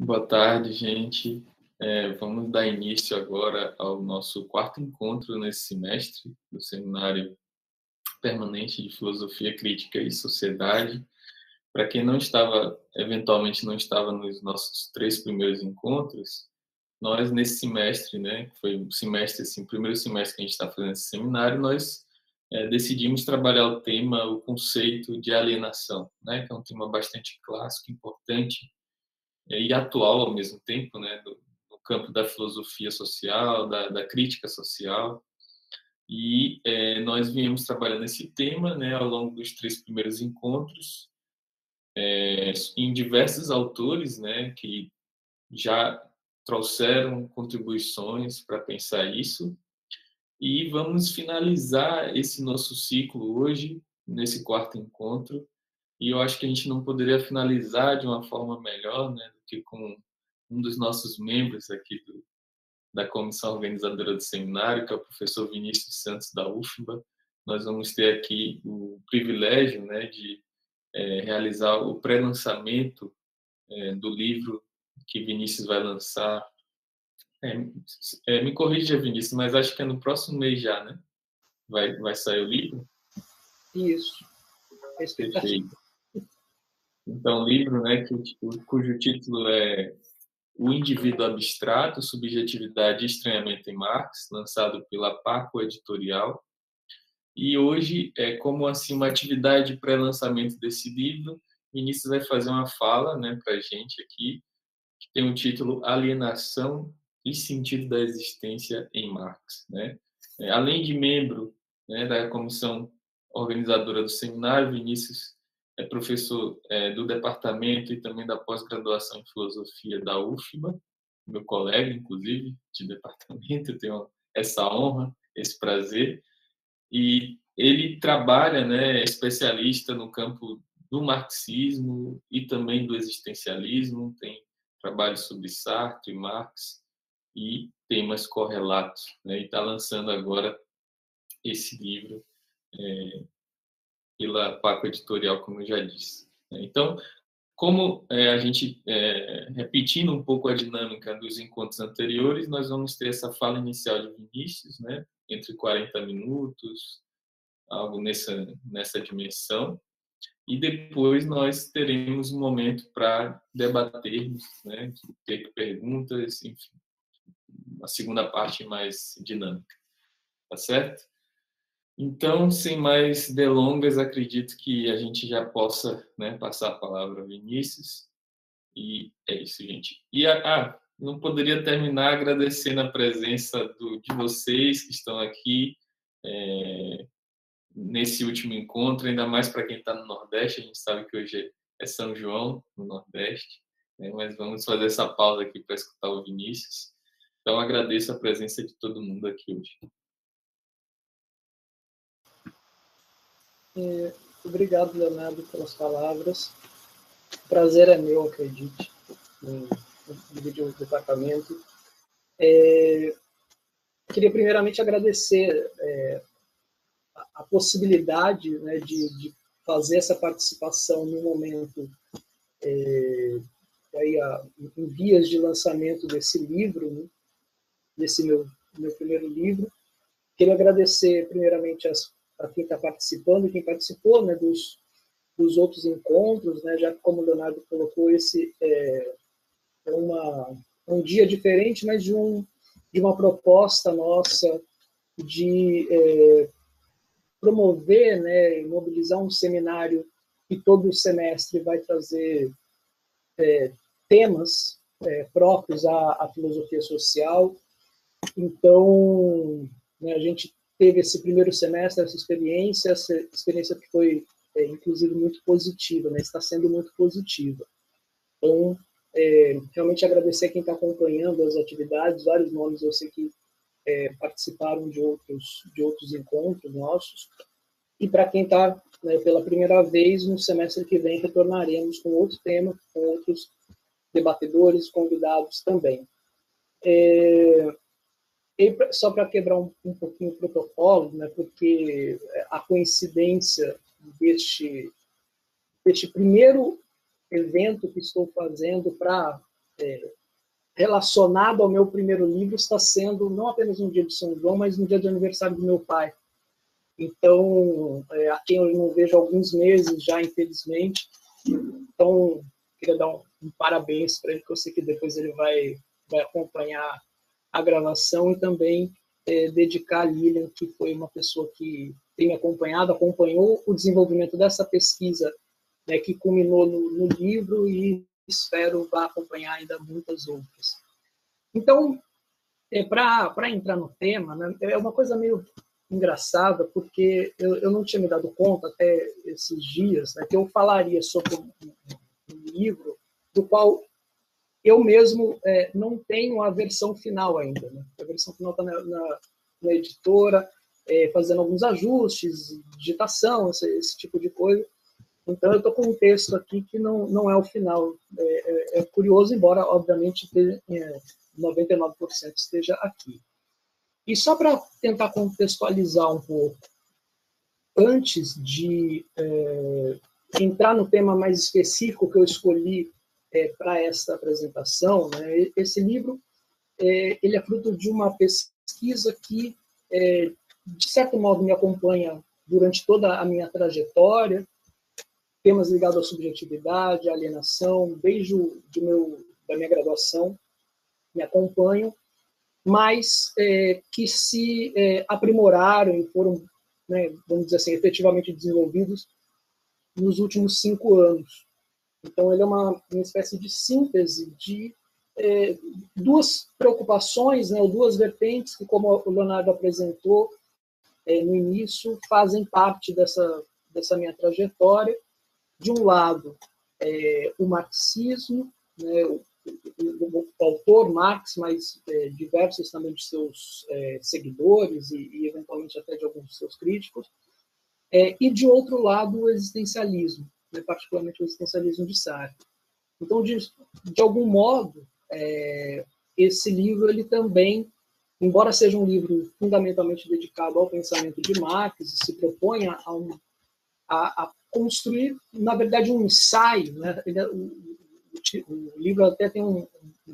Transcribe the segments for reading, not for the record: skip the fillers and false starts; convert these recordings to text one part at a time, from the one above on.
Boa tarde, gente. Vamos dar início agora ao nosso quarto encontro nesse semestre do Seminário Permanente de Filosofia Crítica e Sociedade. Para quem não estava, eventualmente não estava nos nossos 3 primeiros encontros, nós nesse semestre, né, que foi o semestre, assim, o primeiro semestre que a gente está fazendo esse seminário, nós decidimos trabalhar o tema, o conceito de alienação, né, que é um tema bastante clássico, importante e atual ao mesmo tempo, né, no campo da filosofia social, da crítica social. E nós viemos trabalhando esse tema, né, ao longo dos 3 primeiros encontros, em diversos autores, né, que já trouxeram contribuições para pensar isso. E vamos finalizar esse nosso ciclo hoje, nesse quarto encontro. E eu acho que a gente não poderia finalizar de uma forma melhor, né, do que com um dos nossos membros aqui da comissão organizadora do seminário, que é o professor Vinícius Santos, da UFBA. Nós vamos ter aqui o privilégio, né, de realizar o pré-lançamento do livro que Vinícius vai lançar. Me corrija, Vinícius, mas acho que é no próximo mês já, né? Vai sair o livro? Isso. Perfeito. Então, o livro, né, cujo título é O Indivíduo Abstrato, Subjetividade e Estranhamento em Marx, lançado pela Paco Editorial. E hoje, como assim uma atividade de pré-lançamento desse livro, Vinícius vai fazer uma fala, né, para a gente aqui, que tem o título Alienação e Sentido da Existência em Marx, né? Além de membro, né, da comissão organizadora do seminário, Vinícius é professor do departamento e também da pós-graduação em filosofia da UFBA, meu colega, inclusive, de departamento. Eu tenho essa honra, esse prazer. E ele trabalha, né, é especialista no campo do marxismo e também do existencialismo, tem trabalhos sobre Sartre, Marx e temas correlatos, né, e está lançando agora esse livro pela Paco Editorial, como eu já disse. Então, como a gente, repetindo um pouco a dinâmica dos encontros anteriores, nós vamos ter essa fala inicial de Vinícius, né, entre 40 minutos, algo nessa dimensão, e depois nós teremos um momento para debatermos, né, ter perguntas, enfim, uma segunda parte mais dinâmica, tá certo? Então, sem mais delongas, acredito que a gente já possa, né, passar a palavra ao Vinícius, e é isso, gente. E não poderia terminar agradecendo a presença de vocês que estão aqui, nesse último encontro, ainda mais para quem está no Nordeste. A gente sabe que hoje é São João, no Nordeste, né? Mas vamos fazer essa pausa aqui para escutar o Vinícius. Então, agradeço a presença de todo mundo aqui hoje. Obrigado, Leonardo, pelas palavras. O prazer é meu, acredite, em dividir o departamento. Queria primeiramente agradecer a possibilidade, né, de fazer essa participação no momento em vias de lançamento desse livro, né, desse meu primeiro livro. Queria agradecer primeiramente a quem está participando, quem participou, né, dos outros encontros, né, já que, como o Leonardo colocou, esse é um dia diferente, mas de uma proposta nossa de promover, né, mobilizar um seminário que todo semestre vai trazer temas próprios à filosofia social. Então, né, a gente teve esse primeiro semestre, essa experiência que foi, inclusive, muito positiva, né, está sendo muito positiva. Então, realmente agradecer a quem está acompanhando as atividades, vários nomes eu sei que participaram de outros encontros nossos, e para quem está, né, pela primeira vez, no semestre que vem retornaremos com outro tema, com outros debatedores, convidados também. E só para quebrar um pouquinho o protocolo, né, porque a coincidência deste primeiro evento que estou fazendo para relacionado ao meu primeiro livro está sendo não apenas no dia de São João, mas no dia de aniversário do meu pai. Então, a quem eu não vejo há alguns meses já, infelizmente. Então, queria dar um parabéns para ele, que eu sei que depois ele vai acompanhar a gravação, e também dedicar a Lilian, que foi uma pessoa que tem me acompanhou o desenvolvimento dessa pesquisa, né, que culminou no livro, e espero vá acompanhar ainda muitas outras. Então, para entrar no tema, né, é uma coisa meio engraçada, porque eu não tinha me dado conta até esses dias, né, que eu falaria sobre um livro do qual eu mesmo não tenho a versão final ainda. Né? A versão final está na editora, fazendo alguns ajustes, digitação, esse tipo de coisa. Então, eu estou com um texto aqui que não é o final. É curioso, embora, obviamente, 99% esteja aqui. E só para tentar contextualizar um pouco, antes de entrar no tema mais específico que eu escolhi para esta apresentação, né, esse livro ele é fruto de uma pesquisa que, de certo modo, me acompanha durante toda a minha trajetória, temas ligados à subjetividade, à alienação, desde da minha graduação, me acompanham, mas que se aprimoraram e foram, né, vamos dizer assim, efetivamente desenvolvidos nos últimos 5 anos. Então, ele é uma espécie de síntese de duas preocupações, né, ou duas vertentes que, como o Leonardo apresentou no início, fazem parte dessa minha trajetória. De um lado, o marxismo, né, o autor Marx, mas diversos também de seus seguidores e eventualmente até de alguns de seus críticos, e de outro lado o existencialismo, né, particularmente o existencialismo de Sartre. Então, de algum modo, esse livro ele também, embora seja um livro fundamentalmente dedicado ao pensamento de Marx, e se propõe a construir, na verdade, um ensaio, né? O livro até tem um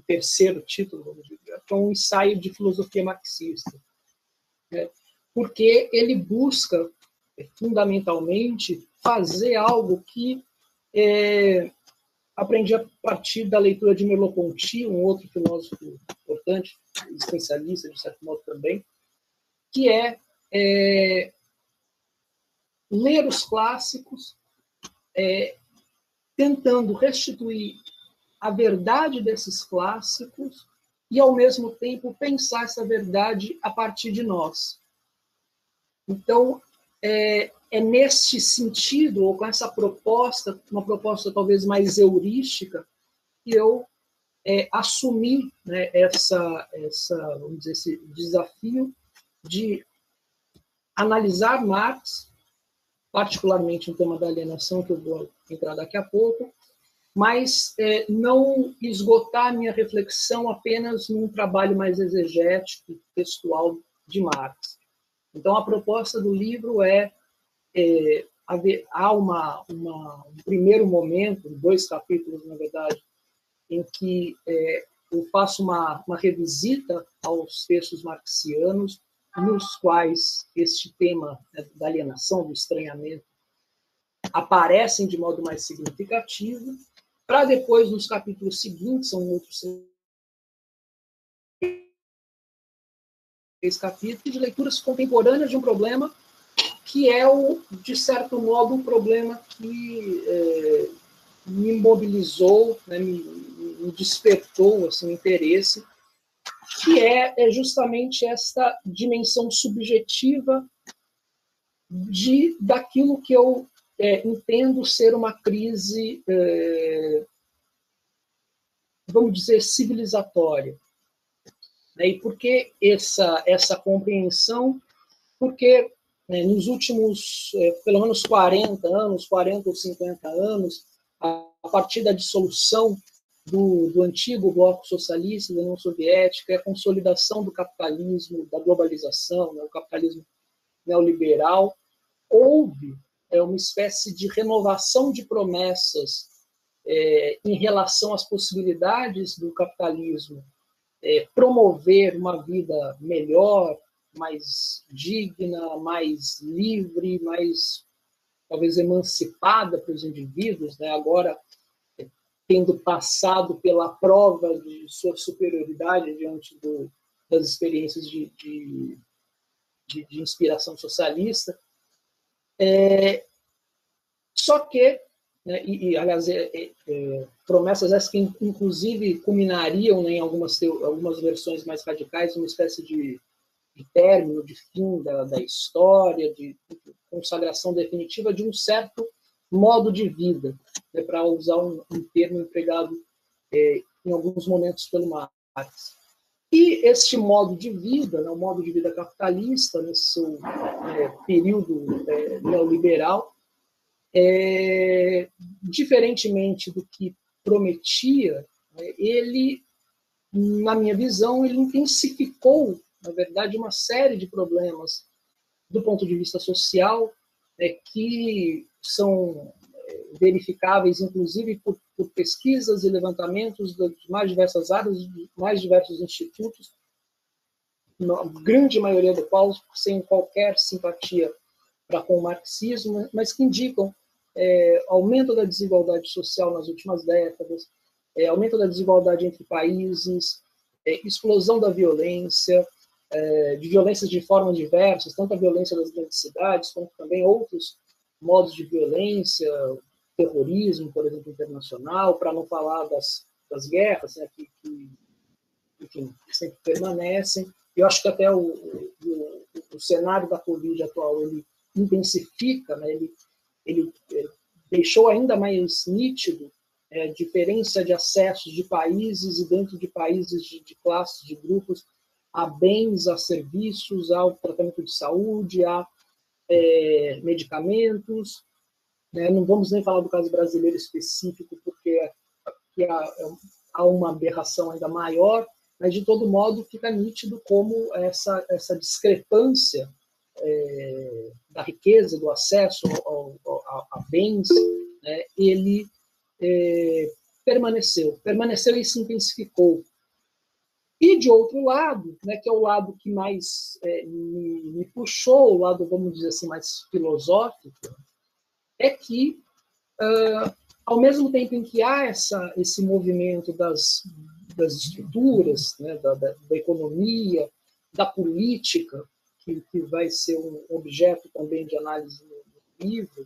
terceiro título, vamos dizer, que é um ensaio de filosofia marxista, né? Porque ele busca, fundamentalmente, fazer algo que aprendi a partir da leitura de Merleau-Ponty, um outro filósofo importante, existencialista, de certo modo também, que ler os clássicos, tentando restituir a verdade desses clássicos e, ao mesmo tempo, pensar essa verdade a partir de nós. Então, é nesse sentido, ou com essa proposta, uma proposta talvez mais heurística, que eu assumi, né, vamos dizer, esse desafio de analisar Marx, particularmente no tema da alienação, que eu vou entrar daqui a pouco, mas não esgotar a minha reflexão apenas num trabalho mais exegético, textual de Marx. Então, a proposta do livro há um primeiro momento, 2 capítulos, na verdade, em que eu faço uma revisita aos textos marxianos, nos quais este tema, né, da alienação, do estranhamento, aparecem de modo mais significativo, para depois, nos capítulos seguintes, são outros 6 capítulos, de leituras contemporâneas de um problema que é, de certo modo, um problema que me mobilizou, né, me despertou assim, interesse, que é justamente esta dimensão subjetiva daquilo que eu entendo ser uma crise, vamos dizer, civilizatória. E por que essa compreensão? Porque nos últimos, pelo menos 40 ou 50 anos, a partir da dissolução do antigo bloco socialista, da União Soviética, a consolidação do capitalismo, da globalização, né, o capitalismo neoliberal, houve uma espécie de renovação de promessas em relação às possibilidades do capitalismo promover uma vida melhor, mais digna, mais livre, mais talvez emancipada para os indivíduos, né? Agora tendo passado pela prova de sua superioridade diante das experiências de inspiração socialista. Só que, né, aliás, promessas essas que inclusive culminariam, né, em algumas versões mais radicais, uma espécie de término, de fim da história, de consagração definitiva de um certo modo de vida, né, para usar um termo empregado em alguns momentos pelo Marx. E este modo de vida, né, o modo de vida capitalista, nesse seu período neoliberal, diferentemente do que prometia, ele, na minha visão, ele intensificou, na verdade, uma série de problemas do ponto de vista social que são verificáveis, inclusive por pesquisas e levantamentos das mais diversas áreas, de mais diversos institutos, a grande maioria do qual sem qualquer simpatia para com o marxismo, mas que indicam aumento da desigualdade social nas últimas décadas, aumento da desigualdade entre países, explosão da violência, de violências de formas diversas, tanto a violência das grandes cidades, como também outros modos de violência, terrorismo, por exemplo, internacional, para não falar das guerras, né, que enfim, sempre permanecem. Eu acho que até o cenário da Covid atual ele intensifica, né, ele deixou ainda mais nítido a diferença de acessos de países e dentro de países de classes, de grupos, a bens, a serviços, ao tratamento de saúde, a medicamentos. Né? Não vamos nem falar do caso brasileiro específico, porque há uma aberração ainda maior, mas, de todo modo, fica nítido como essa discrepância da riqueza, do acesso a bens, né? Ele permaneceu e se intensificou. E, de outro lado, né, que é o lado que mais me puxou, o lado, vamos dizer assim, mais filosófico, é que, ao mesmo tempo em que há esse movimento das estruturas, né, da economia, da política, que vai ser um objeto também de análise no livro,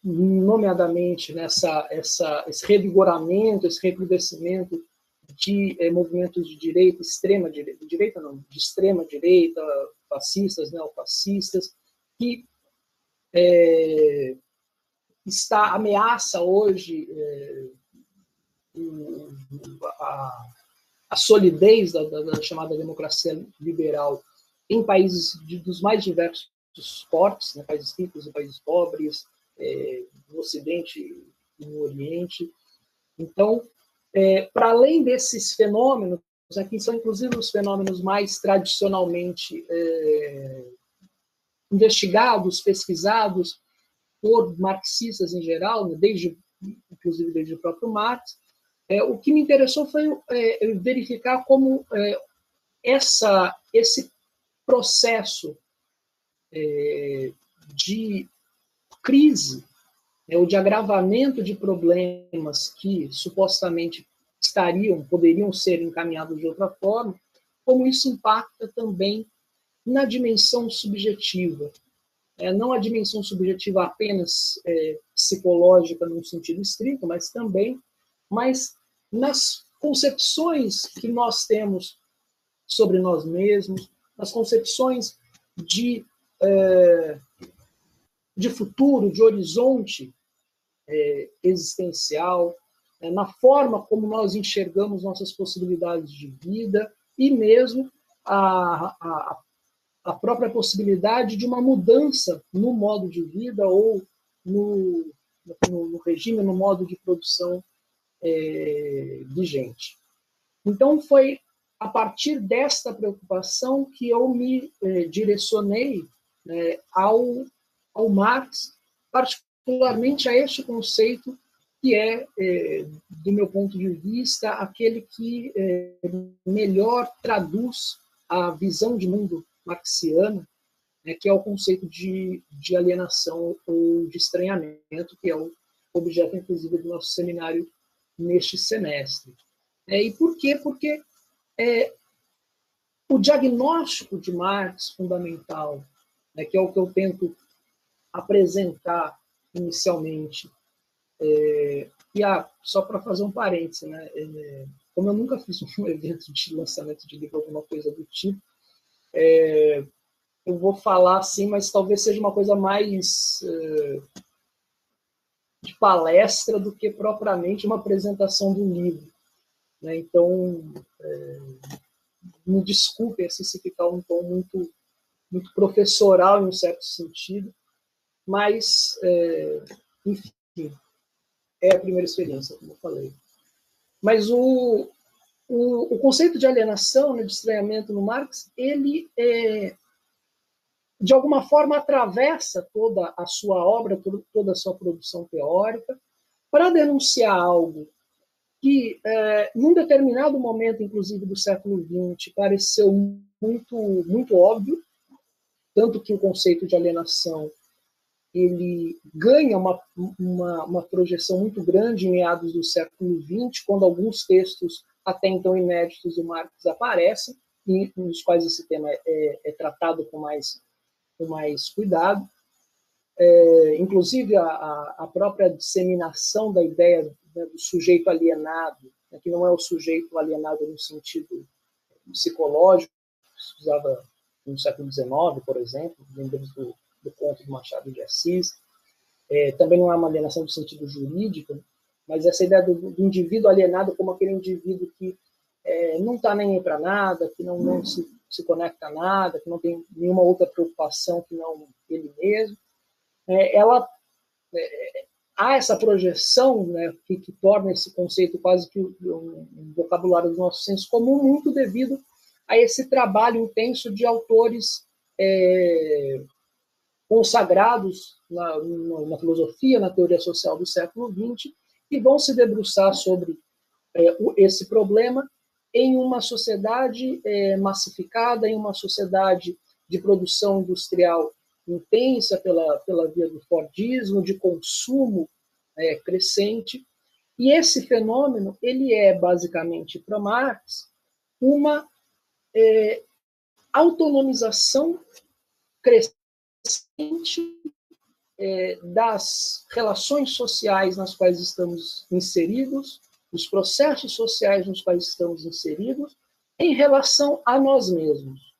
nomeadamente esse revigoramento, esse recrudescimento de movimentos de direita, de extrema direita, fascistas, neofascistas, que ameaça hoje a solidez da chamada democracia liberal em países dos mais diversos portes, né, países ricos e países pobres, no Ocidente e no Oriente. Então, para além desses fenômenos, aqui são inclusive os fenômenos mais tradicionalmente investigados, pesquisados por marxistas em geral, né, inclusive desde o próprio Marx. O que me interessou foi verificar como esse processo de crise, ou de agravamento de problemas que supostamente poderiam ser encaminhados de outra forma, como isso impacta também na dimensão subjetiva. Não a dimensão subjetiva apenas psicológica num sentido estrito, mas também nas concepções que nós temos sobre nós mesmos, nas concepções de futuro, de horizonte existencial, na forma como nós enxergamos nossas possibilidades de vida e mesmo a própria possibilidade de uma mudança no modo de vida ou no regime, no modo de produção vigente. Então, foi a partir desta preocupação que eu me direcionei ao Marx, particularmente a este conceito que é, do meu ponto de vista, aquele que melhor traduz a visão de mundo marxiana, né, que é o conceito de alienação ou de estranhamento, que é o objeto, inclusive, do nosso seminário neste semestre. E por quê? Porque o diagnóstico de Marx fundamental, né, que é o que eu tento apresentar inicialmente, e só para fazer um parêntese, né, como eu nunca fiz um evento de lançamento de livro, alguma coisa do tipo, eu vou falar assim, mas talvez seja uma coisa mais de palestra do que propriamente uma apresentação do livro, né? Então, me desculpe se ficar um tom muito professoral em um certo sentido, mas, enfim, é a primeira experiência, como eu falei. Mas o conceito de alienação, né, de estranhamento no Marx, ele de alguma forma atravessa toda a sua obra, toda a sua produção teórica, para denunciar algo que, num determinado momento, inclusive do século XX, pareceu muito óbvio, tanto que o conceito de alienação ele ganha uma projeção muito grande em meados do século XX, quando alguns textos até então inéditos do Marx aparecem, e nos quais esse tema é tratado com mais cuidado. Inclusive, a própria disseminação da ideia, né, do sujeito alienado, né, que não é o sujeito alienado no sentido psicológico, que se usava no século XIX, por exemplo, lembramos do conto do Machado de Assis. Também não é uma alienação no sentido jurídico, mas essa ideia do indivíduo alienado como aquele indivíduo que não está nem aí para nada, que não se conecta a nada, que não tem nenhuma outra preocupação que não ele mesmo. Há essa projeção, né, que torna esse conceito quase que um vocabulário do nosso senso comum, muito devido a esse trabalho intenso de autores consagrados na filosofia, na teoria social do século XX, que vão se debruçar sobre esse problema em uma sociedade massificada, em uma sociedade de produção industrial intensa pela via do Fordismo, de consumo crescente. E esse fenômeno ele é, basicamente, para Marx, uma autonomização crescente das relações sociais nas quais estamos inseridos, dos processos sociais nos quais estamos inseridos, em relação a nós mesmos.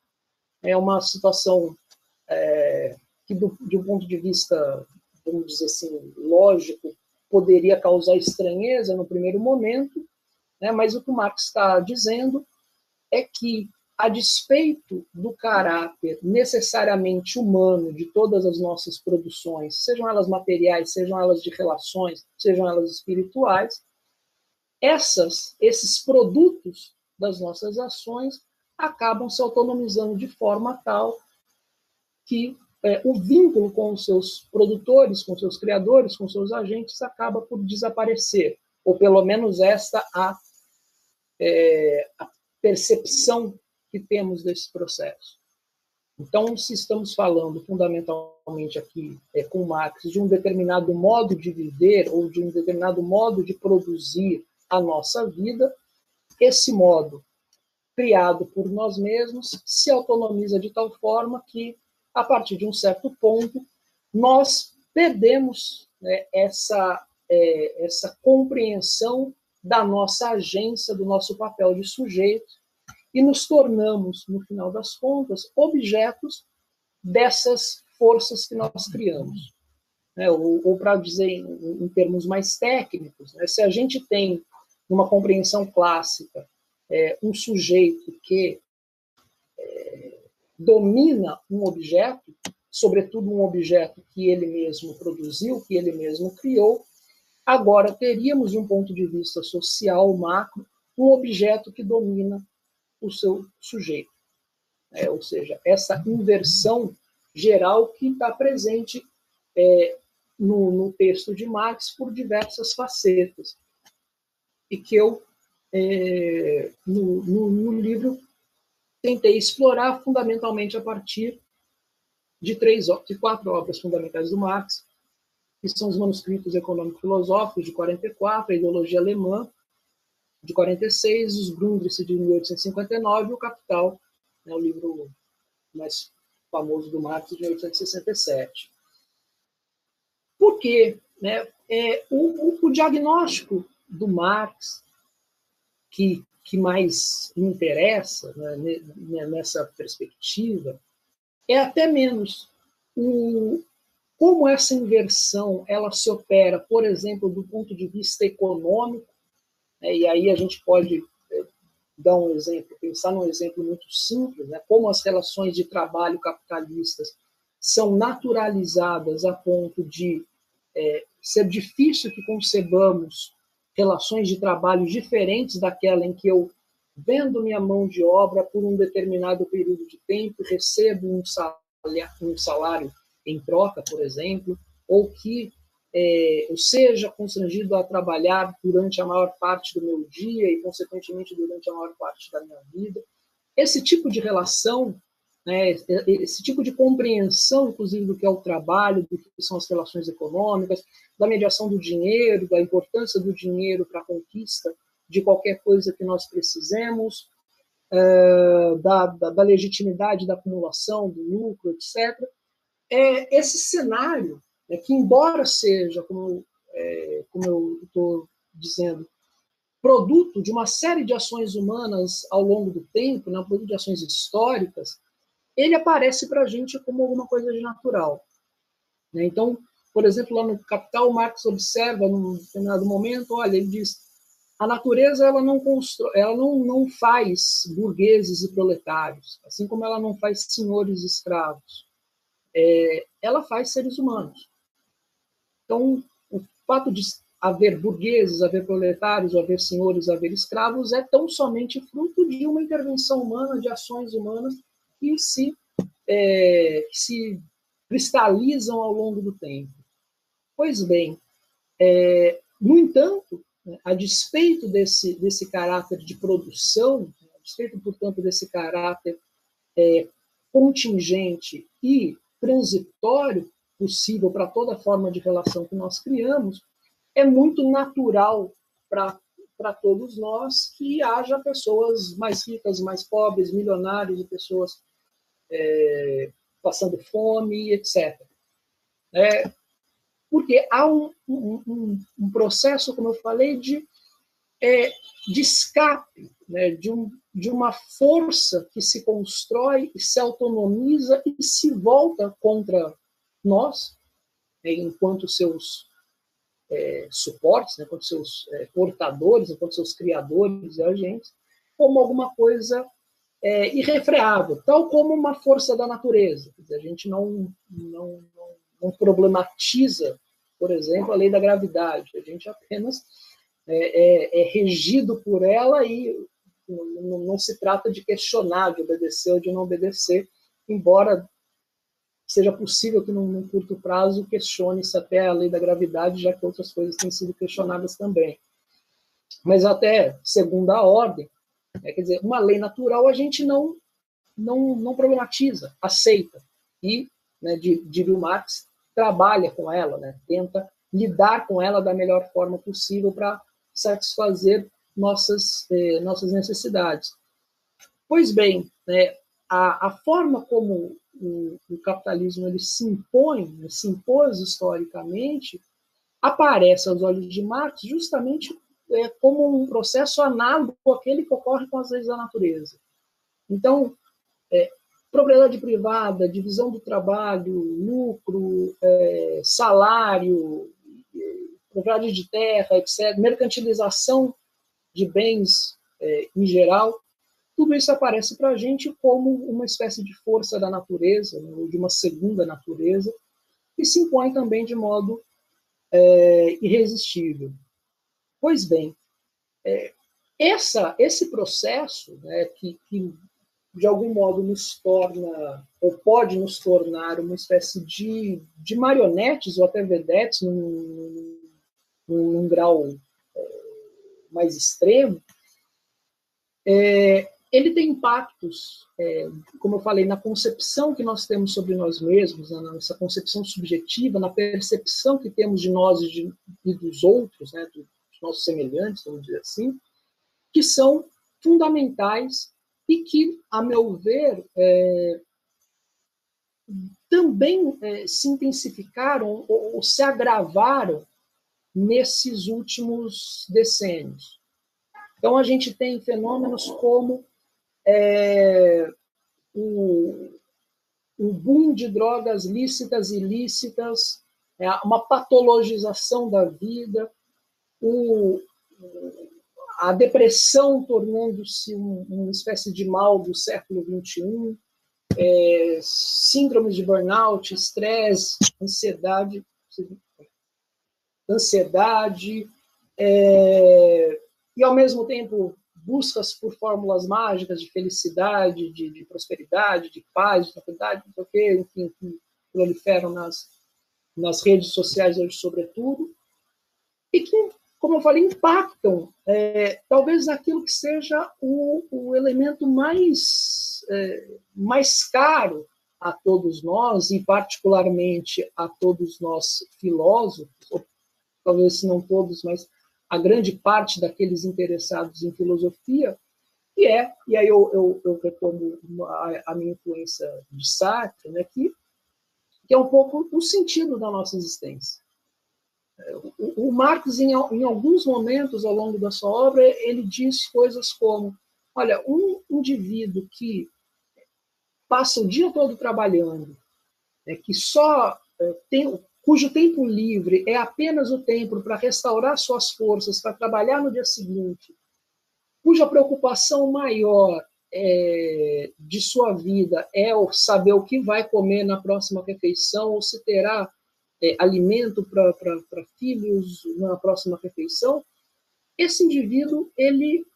É uma situação que, de um ponto de vista, vamos dizer assim, lógico, poderia causar estranheza no primeiro momento, né? Mas o que o Marx está dizendo é que, a despeito do caráter necessariamente humano de todas as nossas produções, sejam elas materiais, sejam elas de relações, sejam elas espirituais, esses produtos das nossas ações acabam se autonomizando de forma tal que o vínculo com os seus produtores, com seus criadores, com seus agentes, acaba por desaparecer. Ou pelo menos esta a percepção que temos desse processo. Então, se estamos falando fundamentalmente aqui com Marx de um determinado modo de viver ou de um determinado modo de produzir a nossa vida, esse modo criado por nós mesmos se autonomiza de tal forma que, a partir de um certo ponto, nós perdemos, né, essa compreensão da nossa agência, do nosso papel de sujeito, e nos tornamos, no final das contas, objetos dessas forças que nós criamos. Ou para dizer em termos mais técnicos, né, se a gente tem, numa compreensão clássica, um sujeito que domina um objeto, sobretudo um objeto que ele mesmo produziu, que ele mesmo criou, agora teríamos, de um ponto de vista social, macro, um objeto que domina o seu sujeito. Ou seja, essa inversão geral que está presente no texto de Marx por diversas facetas, e que eu, no livro, tentei explorar fundamentalmente a partir de 4 obras fundamentais do Marx, que são os manuscritos econômico-filosóficos, de 44, a ideologia alemã, de 46, os Grundrisse, de 1859, e o Capital, né, o livro mais famoso do Marx, de 1867. Por quê? Né? O diagnóstico do Marx, que mais me interessa, né, nessa perspectiva, é até menos como essa inversão ela se opera, por exemplo, do ponto de vista econômico, né, e aí a gente pode dar um exemplo, pensar num exemplo muito simples, né, como as relações de trabalho capitalistas são naturalizadas a ponto de ser difícil que concebamos relações de trabalho diferentes daquela em que eu vendo minha mão de obra por um determinado período de tempo, recebo um salário em troca, por exemplo, ou que eu seja constrangido a trabalhar durante a maior parte do meu dia e, consequentemente, durante a maior parte da minha vida. Esse tipo de relação, né, esse tipo de compreensão, inclusive, do que é o trabalho, do que são as relações econômicas, da mediação do dinheiro, da importância do dinheiro para a conquista de qualquer coisa que nós precisemos, da legitimidade da acumulação, do lucro, etc. Esse cenário, né, que embora seja, como eu estou dizendo, produto de uma série de ações humanas ao longo do tempo, né, produto de ações históricas, ele aparece para a gente como alguma coisa de natural. Né? Então, por exemplo, lá no Capital, Marx observa, num determinado momento, olha, ele diz, a natureza ela não faz burgueses e proletários, assim como ela não faz senhores e escravos. Ela faz seres humanos. Então, o fato de haver burgueses, haver proletários, haver senhores, haver escravos, é tão somente fruto de uma intervenção humana, de ações humanas que se cristalizam ao longo do tempo. Pois bem, no entanto, a despeito desse caráter de produção, a despeito, portanto, desse caráter contingente e transitório possível para toda forma de relação que nós criamos, é muito natural para todos nós que haja pessoas mais ricas, mais pobres, milionários e pessoas passando fome, etc. Porque há um processo, como eu falei, de escape, né, de uma força que se constrói e se autonomiza e se volta contra nós, enquanto seus suportes, né, enquanto seus portadores, enquanto seus criadores e agentes, como alguma coisa irrefreável, tal como uma força da natureza. Quer dizer, a gente não problematiza, por exemplo, a lei da gravidade. A gente apenas é regido por ela e não se trata de questionar, de obedecer ou de não obedecer, embora seja possível que, num curto prazo, questione-se até a lei da gravidade, já que outras coisas têm sido questionadas também. Mas até segunda ordem, quer dizer, uma lei natural a gente não problematiza, aceita. E, né, diria o Marx, trabalha com ela, né, tenta lidar com ela da melhor forma possível para satisfazer nossas necessidades. Pois bem, né, a forma como o capitalismo ele se impôs historicamente, aparece aos olhos de Marx justamente como um processo análogo àquele que ocorre com as leis da natureza. Então, propriedade privada, divisão do trabalho, lucro, salário, propriedade de terra, etc., mercantilização de bens em geral, tudo isso aparece para a gente como uma espécie de força da natureza, né, ou de uma segunda natureza, que se impõe também de modo irresistível. Pois bem, esse processo, né, que de algum modo, nos torna, ou pode nos tornar, uma espécie de marionetes, ou até vedetes, num grau mais extremo, ele tem impactos, como eu falei, na concepção que nós temos sobre nós mesmos, na nossa concepção subjetiva, na percepção que temos de nós e dos outros, né, dos nossos semelhantes, vamos dizer assim, que são fundamentais e que, a meu ver, também se intensificaram ou se agravaram nesses últimos decênios. Então, a gente tem fenômenos como o boom de drogas lícitas e ilícitas, uma patologização da vida, a depressão tornando-se uma espécie de mal do século XXI, síndromes de burnout, estresse, ansiedade, e, ao mesmo tempo, buscas por fórmulas mágicas de felicidade, de prosperidade, de paz, de tranquilidade, não sei o quê, enfim, que proliferam nas redes sociais hoje, sobretudo, e que, como eu falei, impactam, talvez, naquilo que seja o elemento mais caro a todos nós, e particularmente a todos nós filósofos, ou talvez não todos, mas a grande parte daqueles interessados em filosofia, e aí eu retomo a minha influência de Sartre, né, que é um pouco o sentido da nossa existência. O Marx, em alguns momentos ao longo da sua obra, ele diz coisas como: olha, um indivíduo que passa o dia todo trabalhando, que só cujo tempo livre é apenas o tempo para restaurar suas forças, para trabalhar no dia seguinte, cuja preocupação maior de sua vida é saber o que vai comer na próxima refeição, ou se terá alimento para filhos na próxima refeição, esse indivíduo, ele,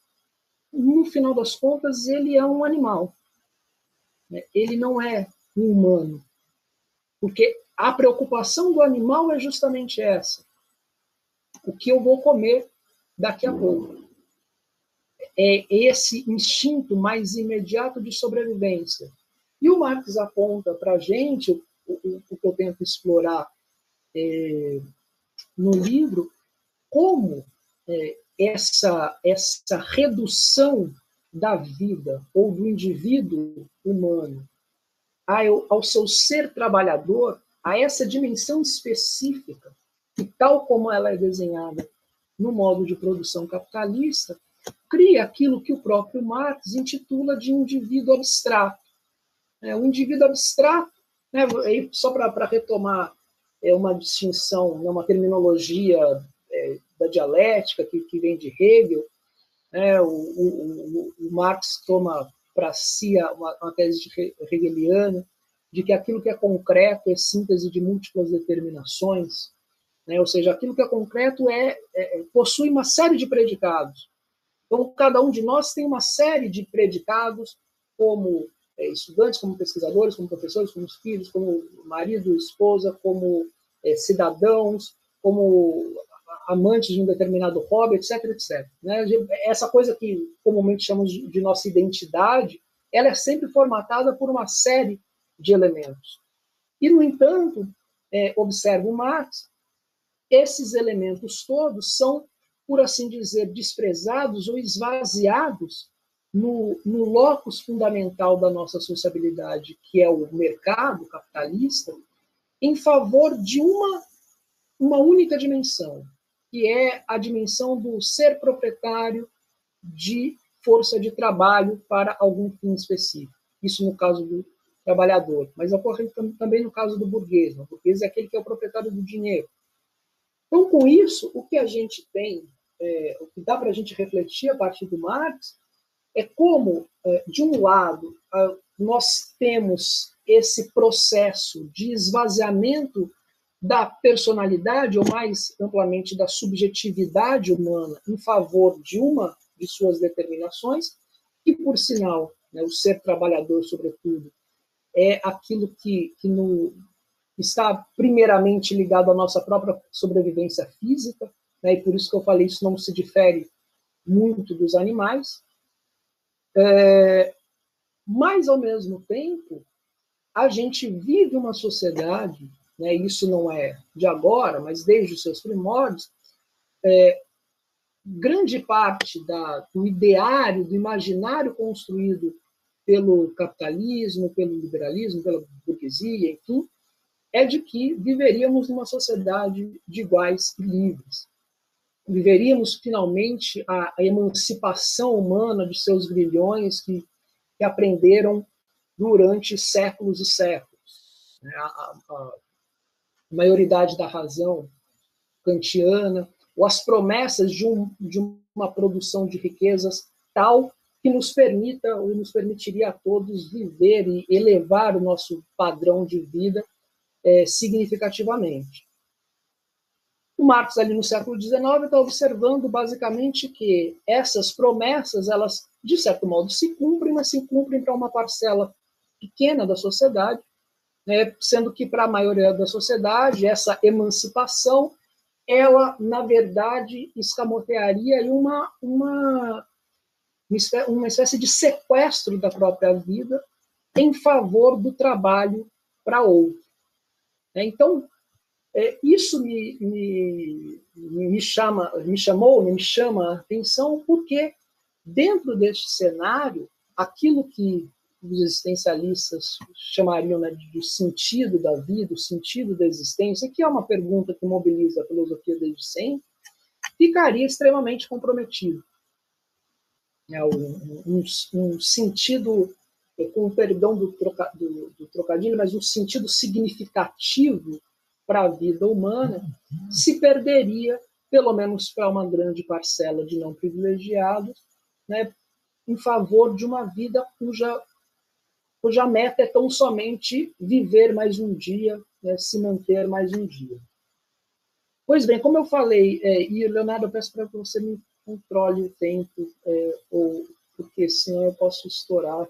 no final das contas, ele é um animal. Ele não é um humano. Porque a preocupação do animal é justamente essa. O que eu vou comer daqui a pouco. É esse instinto mais imediato de sobrevivência. E o Marx aponta para a gente, o que eu tento explorar no livro, como essa redução da vida ou do indivíduo humano ao seu ser trabalhador, a essa dimensão específica, que, tal como ela é desenhada no modo de produção capitalista, cria aquilo que o próprio Marx intitula de indivíduo abstrato. O indivíduo abstrato, só para retomar uma distinção, uma terminologia da dialética que vem de Hegel, o Marx toma para si uma tese hegeliana de que aquilo que é concreto é síntese de múltiplas determinações, ou seja, aquilo que é concreto possui uma série de predicados. Então, cada um de nós tem uma série de predicados, como estudantes, como pesquisadores, como professores, como filhos, como marido, esposa, como cidadãos, como amantes de um determinado hobby, etc, etc. Essa coisa que comumente chamamos de nossa identidade, ela é sempre formatada por uma série de elementos. E, no entanto, observa o Marx, esses elementos todos são, por assim dizer, desprezados ou esvaziados no locus fundamental da nossa sociabilidade, que é o mercado capitalista, em favor de uma única dimensão, que é a dimensão do ser proprietário de força de trabalho para algum fim específico. Isso no caso do trabalhador, mas ocorre também no caso do burguês. O burguês é aquele que é o proprietário do dinheiro. Então, com isso, o que a gente tem, o que dá para a gente refletir a partir do Marx, é como, de um lado, nós temos esse processo de esvaziamento da personalidade, ou mais amplamente da subjetividade humana, em favor de uma de suas determinações, que, por sinal, né, o ser trabalhador, sobretudo, é aquilo que está primeiramente ligado à nossa própria sobrevivência física, né, e por isso que eu falei, isso não se difere muito dos animais, mas, ao mesmo tempo, a gente vive uma sociedade, né, isso não é de agora, mas desde os seus primórdios, grande parte do ideário, do imaginário construído pelo capitalismo, pelo liberalismo, pela burguesia, enfim, é de que viveríamos numa sociedade de iguais e livres. Viveríamos, finalmente, a emancipação humana de seus grilhões que aprenderam durante séculos e séculos. A maioridade da razão kantiana, ou as promessas de uma produção de riquezas tal que nos permita ou nos permitiria a todos viver e elevar o nosso padrão de vida significativamente. O Marx, ali no século XIX, está observando basicamente que essas promessas, elas, de certo modo, se cumprem, mas se cumprem para uma parcela pequena da sociedade, né, sendo que para a maioria da sociedade essa emancipação, ela, na verdade, escamotearia aí uma espécie de sequestro da própria vida em favor do trabalho para outro. Então, isso me chama a atenção porque, dentro deste cenário, aquilo que os existencialistas chamariam, né, de sentido da vida, o sentido da existência, que é uma pergunta que mobiliza a filosofia desde sempre, ficaria extremamente comprometido. Um sentido, com o perdão do trocadilho, mas um sentido significativo para a vida humana se perderia, pelo menos para uma grande parcela de não privilegiados, né, em favor de uma vida cuja meta é tão somente viver mais um dia, né, se manter mais um dia. Pois bem, como eu falei, e Leonardo, eu peço para que você me controle o tempo, porque senão eu posso estourar.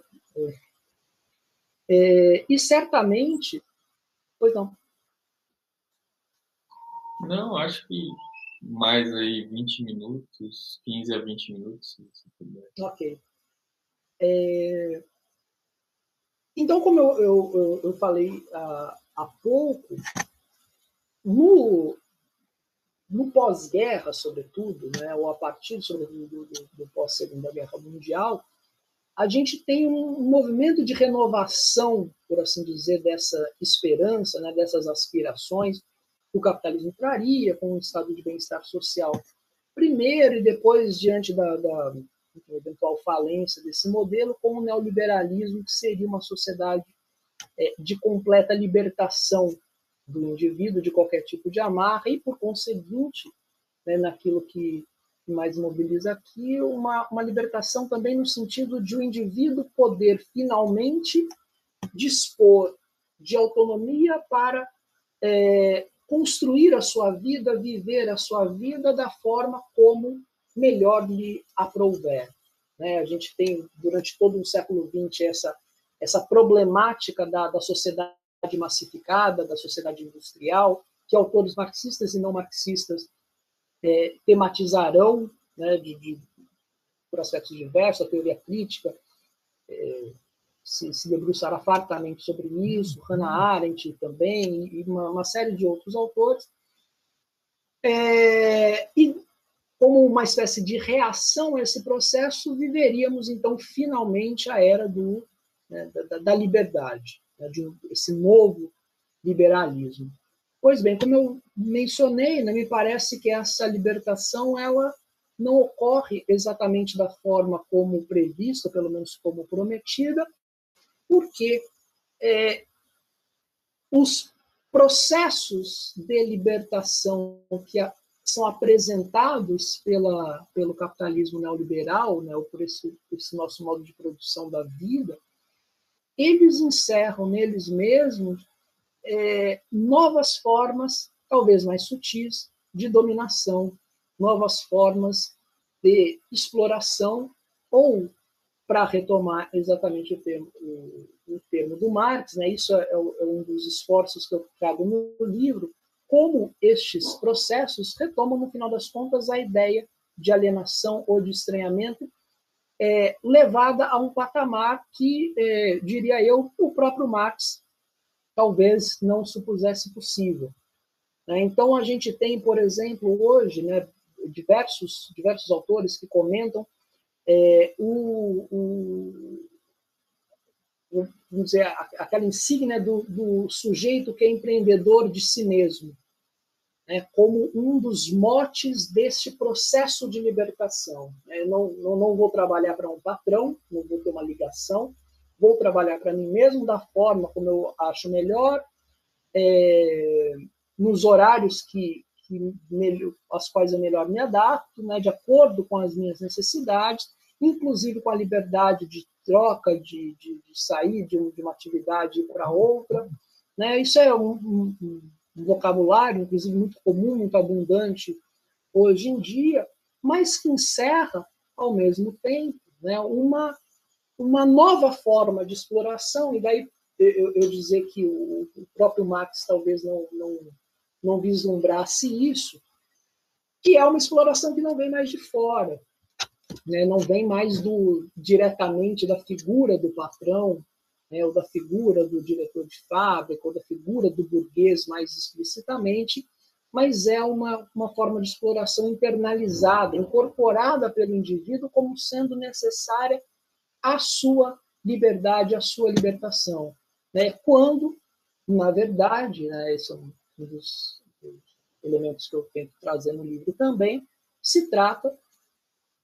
E certamente... Pois não. Não, acho que mais aí 20 minutos, 15 a 20 minutos, se puder. Ok. Então, como eu falei há pouco, no pós-guerra, sobretudo, né, ou a partir, sobretudo, do pós-Segunda Guerra Mundial, a gente tem um movimento de renovação, por assim dizer, dessa esperança, né, dessas aspirações que o capitalismo traria com um estado de bem-estar social primeiro, e depois, diante da eventual falência desse modelo, com o neoliberalismo, que seria uma sociedade de completa libertação do indivíduo de qualquer tipo de amarra e, por conseguinte, né, naquilo que mais mobiliza aqui, uma libertação também no sentido de o indivíduo poder finalmente dispor de autonomia para construir a sua vida, viver a sua vida da forma como melhor lhe aprouver. Né? A gente tem, durante todo o século XX, essa problemática da sociedade massificada, da sociedade industrial, que autores marxistas e não marxistas tematizarão, né, por aspectos diversos. A teoria crítica se debruçará fartamente sobre isso, Hannah Arendt também, e uma série de outros autores. E, como uma espécie de reação a esse processo, viveríamos, então, finalmente a era da liberdade, né, esse novo liberalismo. Pois bem, como eu mencionei, né, me parece que essa libertação ela não ocorre exatamente da forma como prevista, pelo menos como prometida, porque os processos de libertação que são apresentados pelo capitalismo neoliberal, né, ou por esse nosso modo de produção da vida, eles encerram neles mesmos novas formas, talvez mais sutis, de dominação, novas formas de exploração ou para retomar exatamente o termo do Marx, né? Isso é um dos esforços que eu trago no livro, como estes processos retomam, no final das contas, a ideia de alienação ou de estranhamento, levada a um patamar que, diria eu, o próprio Marx talvez não supusesse possível. Né? Então, a gente tem, por exemplo, hoje, né, diversos autores que comentam vamos dizer, aquela insígnia do sujeito que é empreendedor de si mesmo, né, como um dos motes deste processo de libertação. Eu não vou trabalhar para um patrão, não vou ter uma ligação, vou trabalhar para mim mesmo da forma como eu acho melhor, nos horários aos quais eu melhor me adapto, né, de acordo com as minhas necessidades, inclusive com a liberdade de troca, de sair de uma atividade para outra. Né? Isso é um vocabulário, inclusive, muito comum, muito abundante hoje em dia, mas que encerra, ao mesmo tempo, né, uma nova forma de exploração, e daí eu dizer que o próprio Marx talvez não vislumbrasse isso, que é uma exploração que não vem mais de fora, né? Não vem mais diretamente da figura do patrão, né? Ou da figura do diretor de fábrica, ou da figura do burguês mais explicitamente, mas é uma forma de exploração internalizada, incorporada pelo indivíduo como sendo necessária à sua liberdade, à sua libertação. Né? Quando, na verdade, né, esse é um dos elementos que eu tento trazer no livro também, se trata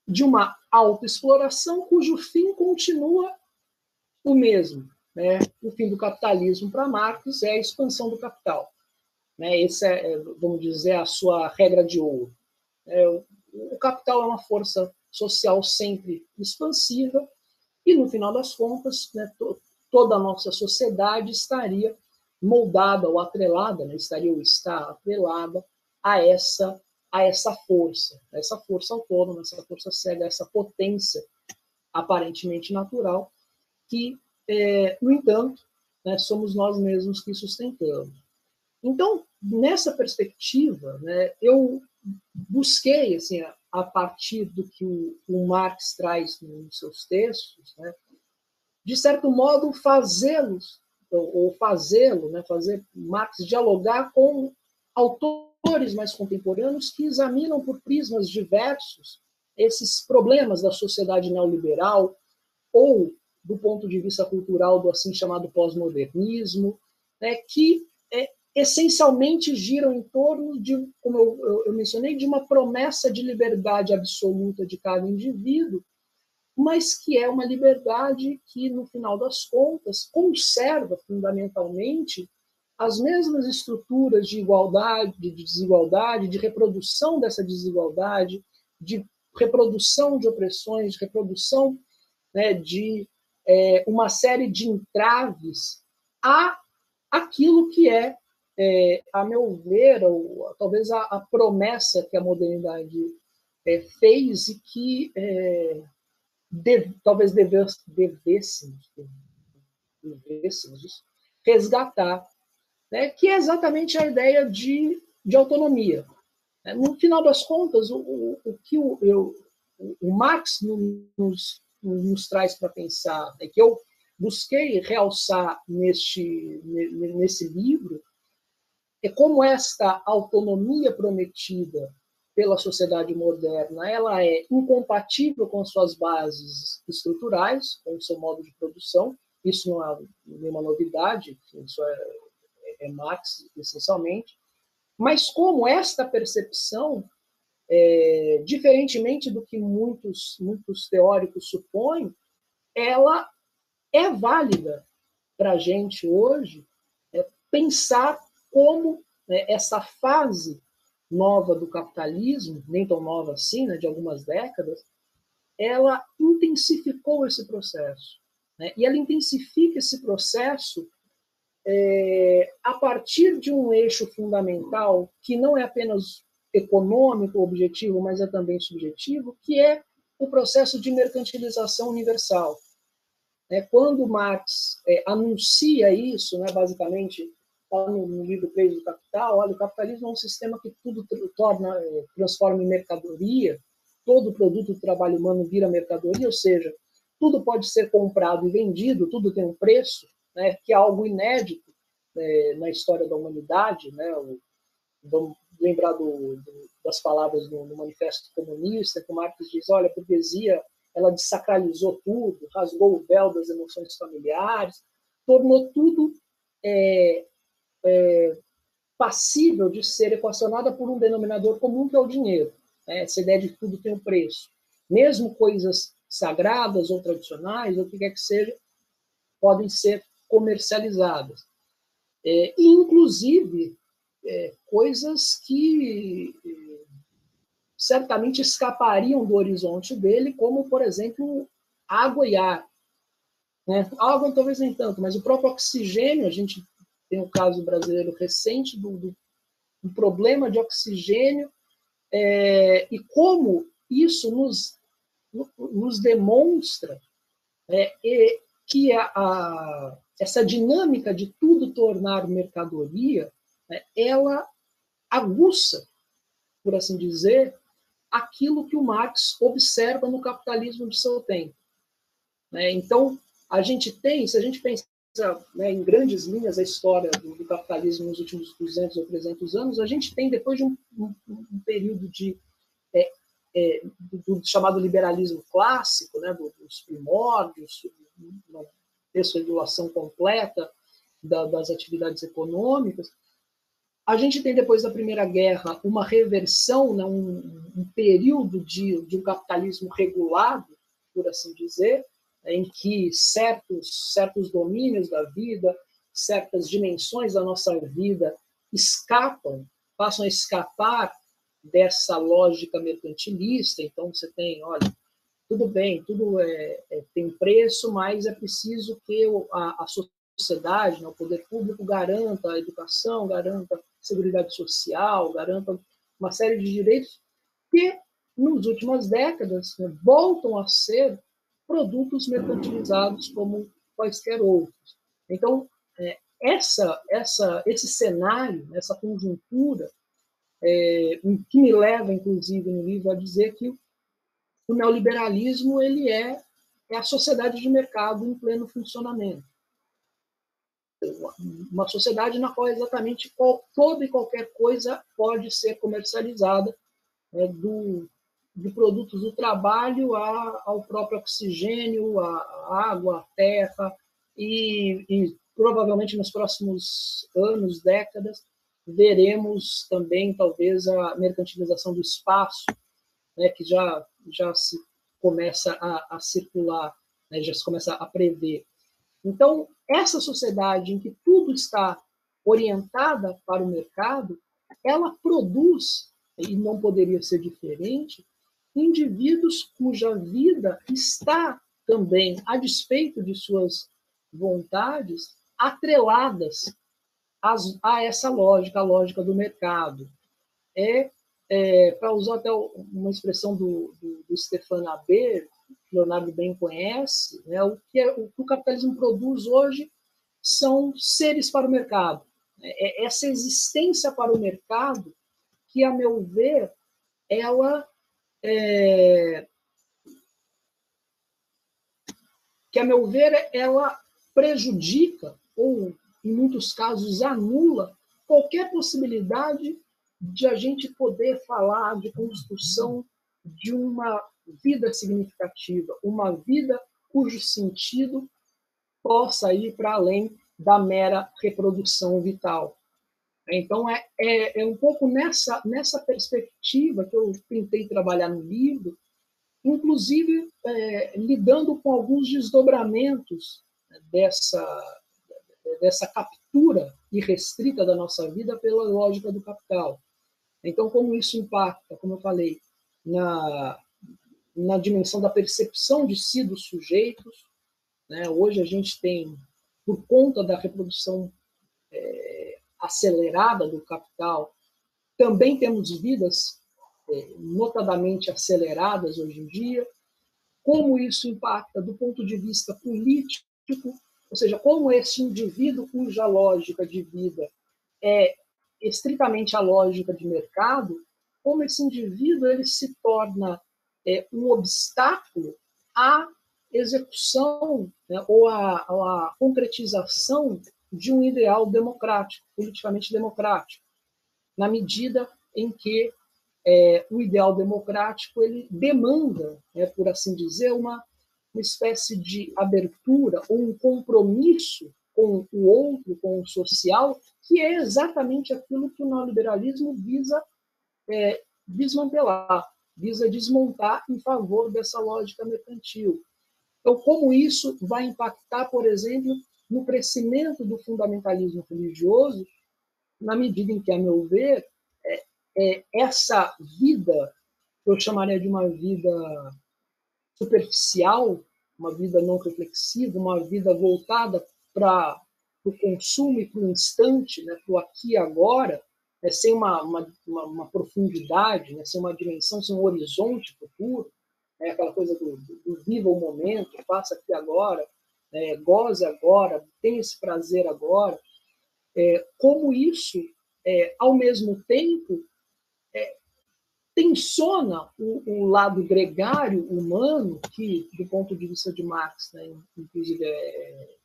de uma autoexploração cujo fim continua o mesmo. Né? O fim do capitalismo para Marx é a expansão do capital. Né? Essa vamos dizer, a sua regra de ouro. O capital é uma força social sempre expansiva e, no final das contas, né, toda a nossa sociedade estaria moldada ou atrelada, né, está atrelada a essa força autônoma, essa força cega, essa potência aparentemente natural, que, no entanto, né, somos nós mesmos que sustentamos. Então, nessa perspectiva, né, eu busquei, assim, a partir do que o Marx traz nos seus textos, né, de certo modo, fazê-lo, né, fazer Marx dialogar com autores mais contemporâneos que examinam por prismas diversos esses problemas da sociedade neoliberal ou do ponto de vista cultural do assim chamado pós-modernismo, né, que essencialmente giram em torno de, como eu mencionei, de uma promessa de liberdade absoluta de cada indivíduo, mas que é uma liberdade que, no final das contas, conserva fundamentalmente as mesmas estruturas de igualdade, de desigualdade, de reprodução dessa desigualdade, de reprodução de opressões, de reprodução, né, de uma série de entraves a aquilo que a meu ver, ou talvez a promessa que a modernidade fez e que talvez devêssemos resgatar, né, que é exatamente a ideia de autonomia. No final das contas, o que o Marx nos traz para pensar, que eu busquei realçar nesse livro, é como esta autonomia prometida pela sociedade moderna, ela é incompatível com suas bases estruturais, com o seu modo de produção. Isso não é nenhuma novidade, isso é Marx, essencialmente. Mas como esta percepção, diferentemente do que muitos teóricos supõem, ela é válida para a gente hoje pensar como essa fase nova do capitalismo, nem tão nova assim, né, de algumas décadas, ela intensificou esse processo. Né? E ela intensifica esse processo a partir de um eixo fundamental que não é apenas econômico, objetivo, mas é também subjetivo, que é o processo de mercantilização universal. Quando Marx anuncia isso, né, basicamente, está no livro 3 do Capital, olha, o capitalismo é um sistema que tudo transforma em mercadoria, todo produto do trabalho humano vira mercadoria, ou seja, tudo pode ser comprado e vendido, tudo tem um preço, né, que é algo inédito na história da humanidade. Né, vamos lembrar das palavras no Manifesto Comunista, que o Marx diz, olha, a burguesia ela desacralizou tudo, rasgou o véu das emoções familiares, tornou tudo passível de ser equacionada por um denominador comum, que é o dinheiro. Essa ideia de que tudo tem um preço. Mesmo coisas sagradas ou tradicionais, ou o que quer que seja, podem ser comercializadas. E, inclusive, coisas que certamente escapariam do horizonte dele, como, por exemplo, água e ar. Água talvez nem tanto, mas o próprio oxigênio, a gente tem o caso brasileiro recente do problema de oxigênio, e como isso nos demonstra que essa dinâmica de tudo tornar mercadoria, ela aguça, por assim dizer, aquilo que o Marx observa no capitalismo de seu tempo. Então, a gente tem, se a gente pensa em grandes linhas a história do capitalismo nos últimos 200 ou 300 anos, a gente tem, depois de um período do chamado liberalismo clássico, né, dos primórdios, uma desregulação completa das atividades econômicas, a gente tem, depois da Primeira Guerra, uma reversão, né, um período de um capitalismo regulado, por assim dizer, em que certos domínios da vida, certas dimensões da nossa vida passam a escapar dessa lógica mercantilista. Então, você tem, olha, tudo bem, tudo tem preço, mas é preciso que a sociedade, né, o poder público, garanta a educação, garanta a seguridade social, garanta uma série de direitos que, nas últimas décadas, né, voltam a ser produtos mercantilizados como quaisquer outros. Então, esse cenário, essa conjuntura, que me leva, inclusive, no livro, a dizer que o neoliberalismo ele é a sociedade de mercado em pleno funcionamento. Uma sociedade na qual exatamente toda e qualquer coisa pode ser comercializada, de produtos do trabalho ao próprio oxigênio, a água, a terra, e provavelmente nos próximos anos, décadas, veremos também talvez a mercantilização do espaço, né, que já se começa a circular, né, já se começa a prever. Então, essa sociedade em que tudo está orientada para o mercado, ela produz, e não poderia ser diferente, indivíduos cuja vida está também, a despeito de suas vontades, atreladas a essa lógica, a lógica do mercado. Para usar até uma expressão do Stefan Aber, que Leonardo bem conhece, né, o que o capitalismo produz hoje são seres para o mercado. Essa existência para o mercado que, a meu ver, ela prejudica ou, em muitos casos, anula qualquer possibilidade de a gente poder falar de construção de uma vida significativa, uma vida cujo sentido possa ir para além da mera reprodução vital. Então, é um pouco nessa perspectiva que eu tentei trabalhar no livro, inclusive lidando com alguns desdobramentos dessa captura irrestrita da nossa vida pela lógica do capital. Então, como isso impacta, como eu falei, na dimensão da percepção de si dos sujeitos, né? Hoje a gente tem, por conta da reprodução acelerada do capital, também temos vidas notadamente aceleradas hoje em dia, como isso impacta do ponto de vista político, ou seja, como esse indivíduo cuja lógica de vida é estritamente a lógica de mercado, como esse indivíduo ele se torna um obstáculo à execução, né, ou à concretização de um ideal democrático, politicamente democrático, na medida em que o ideal democrático ele demanda, né, por assim dizer, uma espécie de abertura ou um compromisso com o outro, com o social, que é exatamente aquilo que o neoliberalismo visa desmantelar, visa desmontar em favor dessa lógica mercantil. Então, como isso vai impactar, por exemplo, no crescimento do fundamentalismo religioso, na medida em que, a meu ver, essa vida, que eu chamaria de uma vida superficial, uma vida não reflexiva, uma vida voltada para o consumo e para o instante, né, para o aqui e agora, né, sem uma profundidade, né, sem uma dimensão, sem um horizonte futuro, né, aquela coisa do viva o momento, faça aqui agora, né, goze agora, tenha esse prazer agora, como isso, ao mesmo tempo, tensiona o lado gregário humano, que, do ponto de vista de Marx, né, inclusive é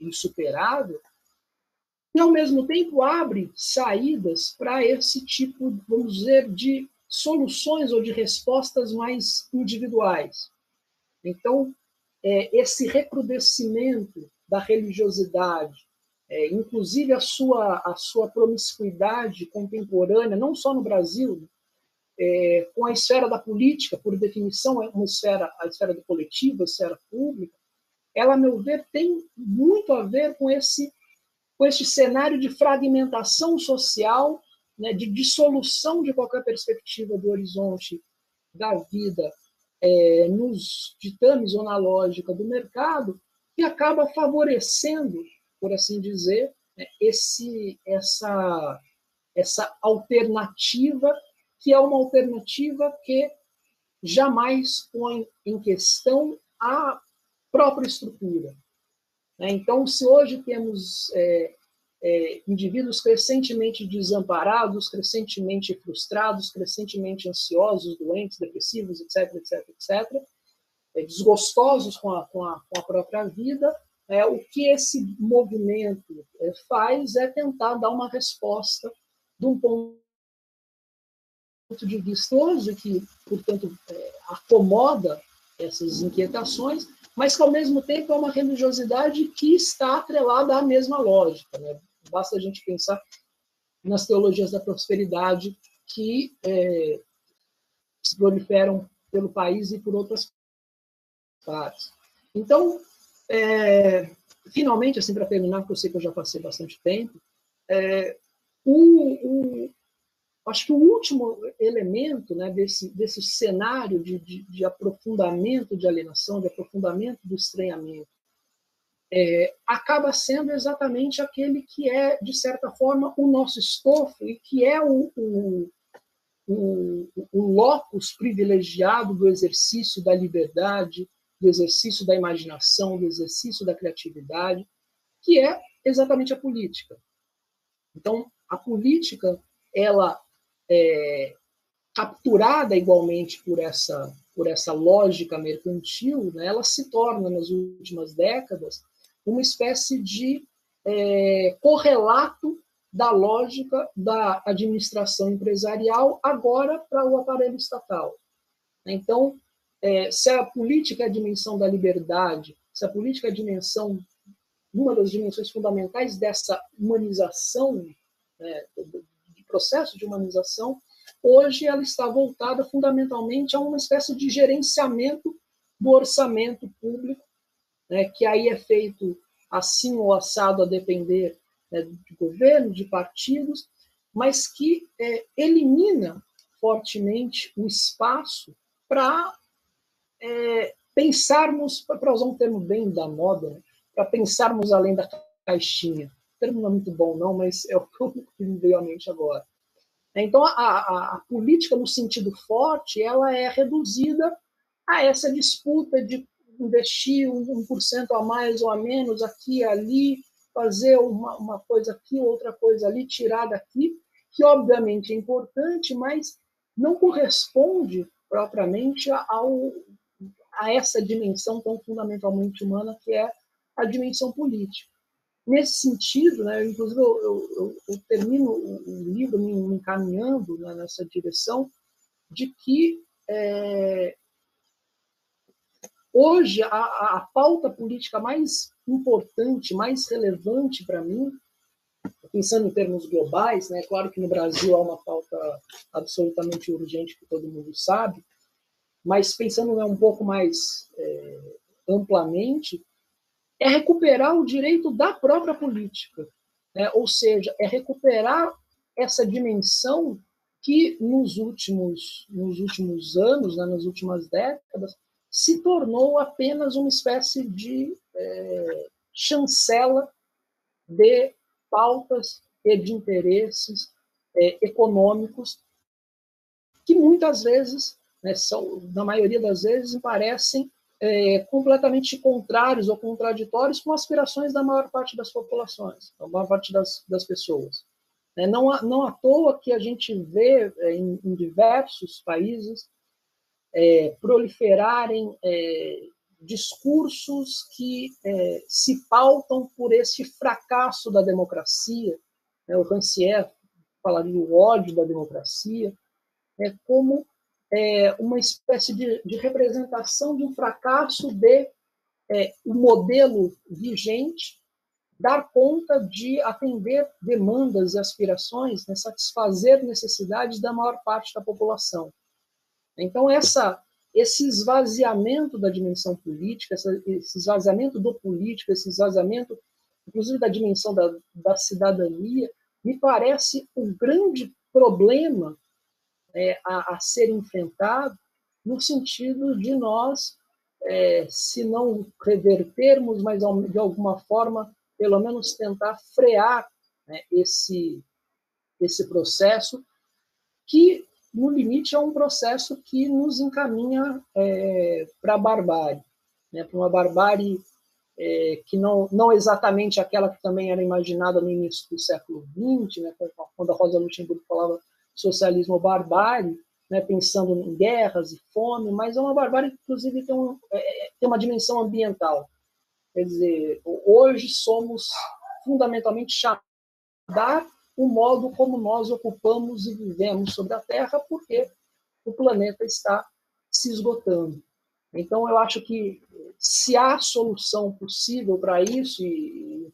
insuperável, e, ao mesmo tempo, abre saídas para esse tipo, vamos dizer, de soluções ou de respostas mais individuais. Então, esse recrudescimento da religiosidade, inclusive a sua promiscuidade contemporânea, não só no Brasil, com a esfera da política, por definição, é a esfera do coletivo, a esfera pública, ela, a meu ver, tem muito a ver com esse cenário de fragmentação social, né, de dissolução de qualquer perspectiva do horizonte da vida nos ditames ou na lógica do mercado, que acaba favorecendo, por assim dizer, né, essa alternativa, que é uma alternativa que jamais põe em questão a própria estrutura. Então, se hoje temos indivíduos crescentemente desamparados, crescentemente frustrados, crescentemente ansiosos, doentes, depressivos, etc., etc., etc., desgostosos com a própria vida, o que esse movimento faz é tentar dar uma resposta de um ponto de vista hoje que, portanto, acomoda essas inquietações, mas que, ao mesmo tempo, é uma religiosidade que está atrelada à mesma lógica, né? Basta a gente pensar nas teologias da prosperidade que se proliferam pelo país e por outras partes. Então, finalmente, assim, para terminar, porque eu sei que eu já passei bastante tempo, acho que o último elemento, né, desse cenário de aprofundamento de alienação, de aprofundamento do estranhamento, acaba sendo exatamente aquele que é, de certa forma, o nosso estofo e que é o locus privilegiado do exercício da liberdade, do exercício da imaginação, do exercício da criatividade, que é exatamente a política. Então, a política, ela capturada igualmente por essa lógica mercantil, né, ela se torna, nas últimas décadas, uma espécie de correlato da lógica da administração empresarial agora para o aparelho estatal. Então, se a política é a dimensão da liberdade, se a política é a dimensão, uma das dimensões fundamentais dessa humanização, né, do processo de humanização, hoje ela está voltada fundamentalmente a uma espécie de gerenciamento do orçamento público, né, que aí é feito assim ou assado a depender, né, de governo, de partidos, mas que elimina fortemente o espaço para pensarmos, para usar um termo bem da moda, né, para pensarmos além da caixinha. O termo não é muito bom, não, mas é o que me veio à mente agora. Então, a política, no sentido forte, ela é reduzida essa disputa de investir 1% a mais ou a menos aqui e ali, fazer uma coisa aqui, outra coisa ali, tirar daqui, que obviamente é importante, mas não corresponde propriamente a essa dimensão tão fundamentalmente humana que é a dimensão política. Nesse sentido, né, inclusive eu termino o livro me encaminhando, né, nessa direção de que hoje a pauta política mais importante, mais relevante para mim, pensando em termos globais, né, claro que no Brasil há uma pauta absolutamente urgente que todo mundo sabe, mas pensando, né, um pouco mais amplamente, é recuperar o direito da própria política, né? Ou seja, é recuperar essa dimensão que nos últimos anos, né, nas últimas décadas, se tornou apenas uma espécie de chancela de pautas e de interesses econômicos que muitas vezes, né, na maioria das vezes, parecem completamente contrários ou contraditórios com aspirações da maior parte das populações, da maior parte das pessoas. Não à toa que a gente vê em diversos países proliferarem discursos que se pautam por esse fracasso da democracia. O Rancière falaria o ódio da democracia, como uma espécie de representação de um fracasso de o modelo vigente dar conta de atender demandas e aspirações, né, satisfazer necessidades da maior parte da população. Então, esse esvaziamento da dimensão política, esse esvaziamento do político, esse esvaziamento, inclusive, da dimensão da cidadania, me parece um grande problema a ser enfrentado, no sentido de nós, se não revertermos, mas de alguma forma, pelo menos tentar frear, né, esse processo, que, no limite, é um processo que nos encaminha para a barbárie, né, para uma barbárie que não exatamente aquela que também era imaginada no início do século XX, né, quando a Rosa Luxemburgo falava socialismo ou barbárie, né, pensando em guerras e fome, mas é uma barbárie que, inclusive, tem uma dimensão ambiental. Quer dizer, hoje somos fundamentalmente chamados a o modo como nós ocupamos e vivemos sobre a Terra, porque o planeta está se esgotando. Então, eu acho que se há solução possível para isso, e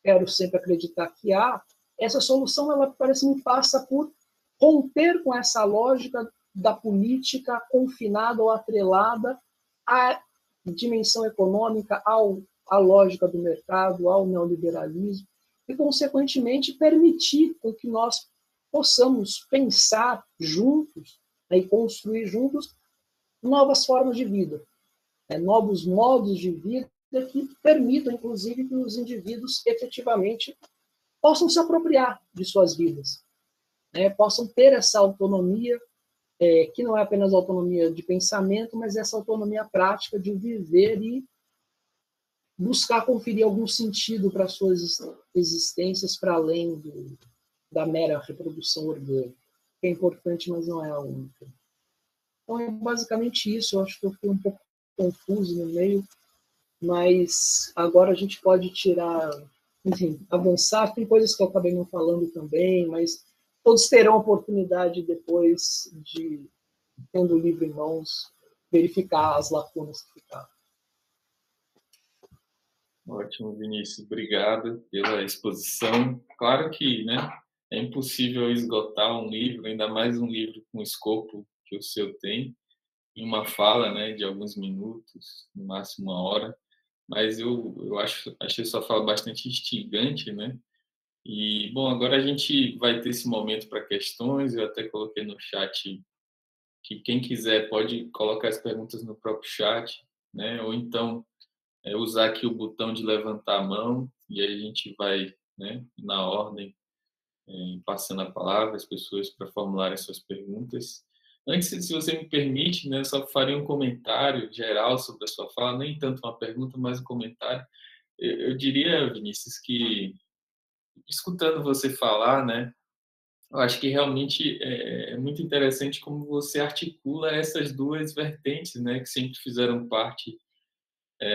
quero sempre acreditar que há, essa solução, ela parece-me passa por romper com essa lógica da política confinada ou atrelada à dimensão econômica, à lógica do mercado, ao neoliberalismo, e, consequentemente, permitir que nós possamos pensar juntos, né, e construir juntos novas formas de vida, novos modos de vida que permitam, inclusive, que os indivíduos efetivamente possam se apropriar de suas vidas, possam ter essa autonomia, que não é apenas autonomia de pensamento, mas essa autonomia prática de viver e buscar conferir algum sentido para suas existências para além da mera reprodução orgânica, que é importante, mas não é a única. Então, é basicamente isso. Eu acho que eu fui um pouco confuso no meio, mas agora a gente pode tirar, enfim, avançar. Tem coisas que eu acabei não falando também, mas todos terão a oportunidade depois de, tendo o livro em mãos, verificar as lacunas que ficaram. Ótimo, Vinícius. Obrigado pela exposição. Claro que, né, é impossível esgotar um livro, ainda mais um livro com o escopo que o seu tem, em uma fala, né, de alguns minutos, no máximo 1 hora. Mas eu achei sua fala bastante instigante, né? E, bom, agora a gente vai ter esse momento para questões. Eu até coloquei no chat que quem quiser pode colocar as perguntas no próprio chat, né? Ou então usar aqui o botão de levantar a mão e aí a gente vai, né, na ordem, passando a palavra às pessoas para formularem suas perguntas. Antes, se você me permite, né, só faria um comentário geral sobre a sua fala, nem tanto uma pergunta, mas um comentário. Eu diria, Vinícius, que escutando você falar, né, eu acho que realmente é muito interessante como você articula essas duas vertentes, né, que sempre fizeram parte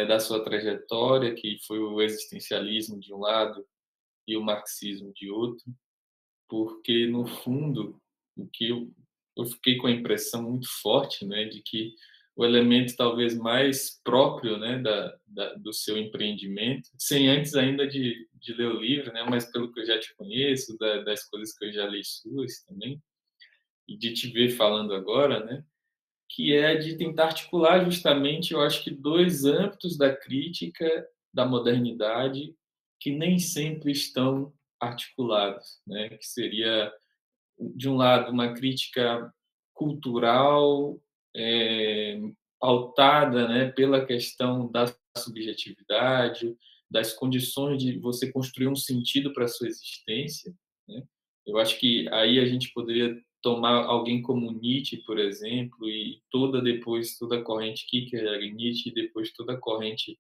da sua trajetória, que foi o existencialismo de um lado e o marxismo de outro, porque no fundo o que eu fiquei com a impressão muito forte, né, de que o elemento talvez mais próprio, né, do seu empreendimento, sem antes ainda de ler o livro, né, mas pelo que eu já te conheço, das coisas que eu já li suas também, e de te ver falando agora, né, que é de tentar articular justamente, eu acho que dois âmbitos da crítica da modernidade que nem sempre estão articulados, né, que seria de um lado, uma crítica cultural, pautada, né, pela questão da subjetividade, das condições de você construir um sentido para a sua existência, né. Eu acho que aí a gente poderia tomar alguém como Nietzsche, por exemplo, e toda a corrente Kierkegaard, Nietzsche, e depois toda a corrente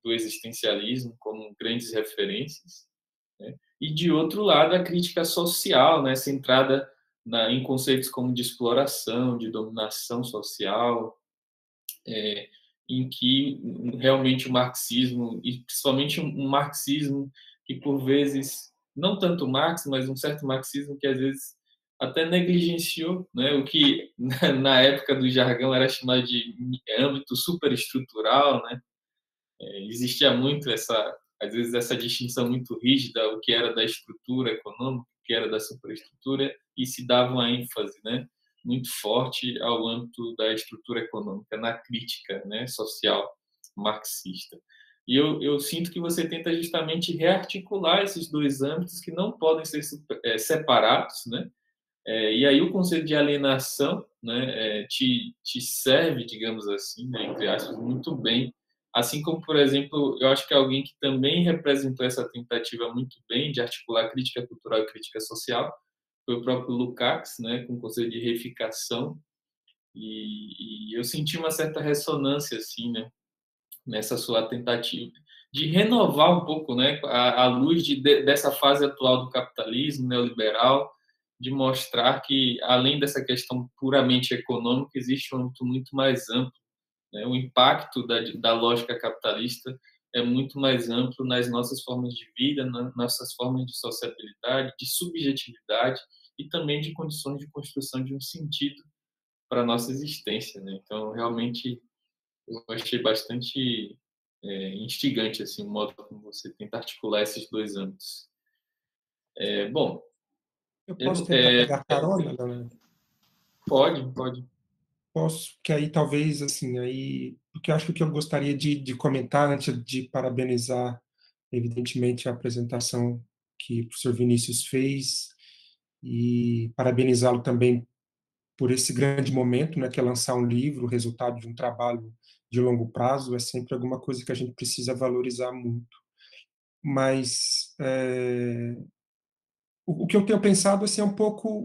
do existencialismo como grandes referências, né? E de outro lado a crítica social, né, centrada em conceitos como de exploração, de dominação social, é, em que realmente o marxismo, e principalmente um marxismo que por vezes, não tanto Marx, mas um certo marxismo que às vezes até negligenciou, né, o que na época do jargão era chamado de âmbito superestrutural, né, existia muito às vezes, essa distinção muito rígida, o que era da estrutura econômica, o que era da superestrutura, e se dava uma ênfase, né, muito forte ao âmbito da estrutura econômica, na crítica, né, social marxista. E eu sinto que você tenta justamente rearticular esses dois âmbitos que não podem ser separados, né? E aí o conceito de alienação, né, te serve, digamos assim, né, entre aspas, muito bem. Assim como, por exemplo, eu acho que alguém que também representou essa tentativa muito bem de articular crítica cultural e crítica social foi o próprio Lukács, né, com o conceito de reificação. E eu senti uma certa ressonância, assim, né, nessa sua tentativa de renovar um pouco, né, à luz dessa fase atual do capitalismo neoliberal, de mostrar que, além dessa questão puramente econômica, existe um âmbito muito mais amplo, né? O impacto da lógica capitalista é muito mais amplo nas nossas formas de vida, nas nossas formas de sociabilidade, de subjetividade e também de condições de construção de um sentido para a nossa existência, né? Então, realmente, eu achei bastante instigante assim, o modo como você tenta articular esses dois âmbitos. Bom, Eu posso eu, tentar pegar carona, Leonardo? pode, pode. Posso, que aí talvez, assim, aí, porque eu acho que o que eu gostaria de comentar, antes de parabenizar, evidentemente, a apresentação que o professor Vinícius fez, e parabenizá-lo também por esse grande momento, né, que é lançar um livro, o resultado de um trabalho de longo prazo, é sempre alguma coisa que a gente precisa valorizar muito. Mas o que eu tenho pensado assim,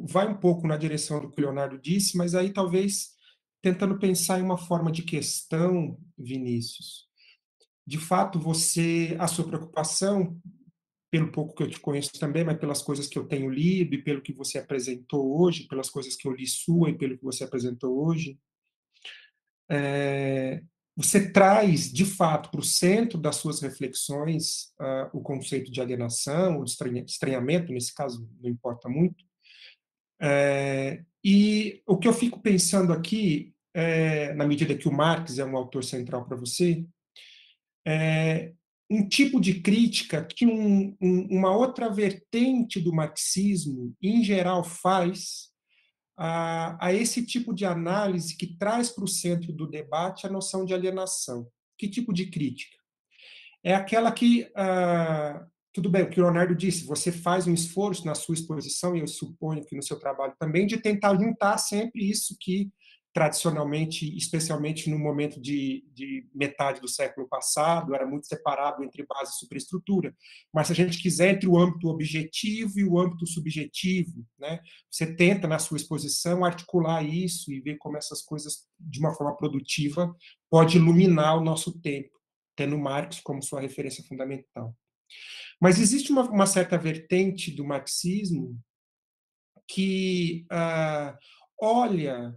vai um pouco na direção do que o Leonardo disse, mas aí talvez tentando pensar em uma forma de questão, Vinícius. De fato, a sua preocupação, pelo pouco que eu te conheço também, mas pelas coisas que eu tenho lido e pelo que você apresentou hoje, pelas coisas que eu li sua e pelo que você apresentou hoje, você traz, de fato, para o centro das suas reflexões o conceito de alienação, ou de estranhamento, nesse caso não importa muito. E o que eu fico pensando aqui, na medida que o Marx é um autor central para você, é um tipo de crítica que uma outra vertente do marxismo, em geral, faz a esse tipo de análise que traz para o centro do debate a noção de alienação. Que tipo de crítica? É aquela que, tudo bem, o que o Leonardo disse, você faz um esforço na sua exposição, e eu suponho que no seu trabalho também, de tentar juntar sempre isso que tradicionalmente, especialmente no momento de metade do século passado, era muito separado entre base e superestrutura. Mas se a gente quiser, entre o âmbito objetivo e o âmbito subjetivo, né, você tenta, na sua exposição, articular isso e ver como essas coisas, de uma forma produtiva, pode iluminar o nosso tempo, tendo Marx como sua referência fundamental. Mas existe uma certa vertente do marxismo que olha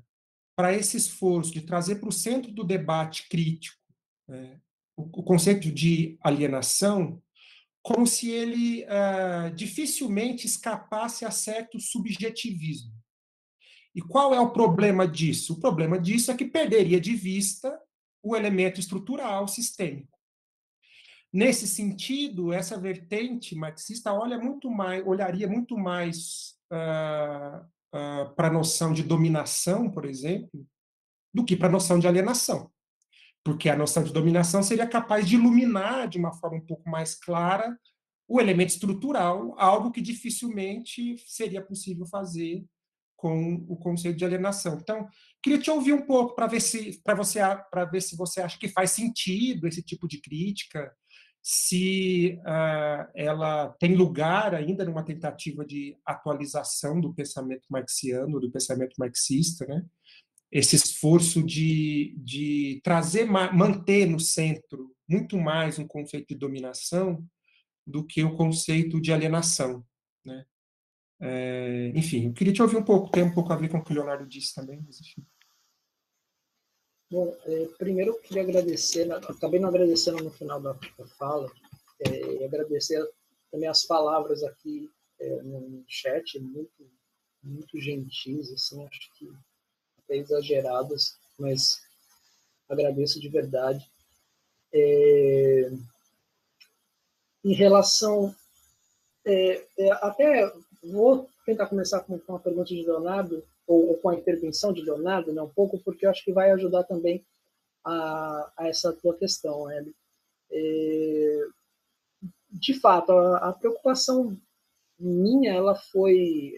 para esse esforço de trazer para o centro do debate crítico, né, o conceito de alienação, como se ele dificilmente escapasse a certo subjetivismo. E qual é o problema disso? O problema disso é que perderia de vista o elemento estrutural sistêmico. Nesse sentido, essa vertente marxista olharia muito mais para a noção de dominação, por exemplo, do que para a noção de alienação. Porque a noção de dominação seria capaz de iluminar de uma forma um pouco mais clara o elemento estrutural, algo que dificilmente seria possível fazer com o conceito de alienação. Então, queria te ouvir um pouco para ver se você acha que faz sentido esse tipo de crítica, se ela tem lugar ainda numa tentativa de atualização do pensamento marxiano, do pensamento marxista, né? Esse esforço de trazer, manter no centro muito mais um conceito de dominação do que o conceito de alienação, né? Enfim, eu queria te ouvir um pouco, tem um pouco a ver com o que o Leonardo disse também, mas enfim. Bom, primeiro eu queria agradecer, acabei não agradecendo no final da fala, e agradecer também as palavras aqui no chat, muito gentis, assim, acho que até exageradas, mas agradeço de verdade. Em relação... até vou tentar começar com uma pergunta de Leonardo, ou com a intervenção de Leonardo, né, um pouco, porque eu acho que vai ajudar também a essa tua questão, Hélio. De fato, a preocupação minha, ela foi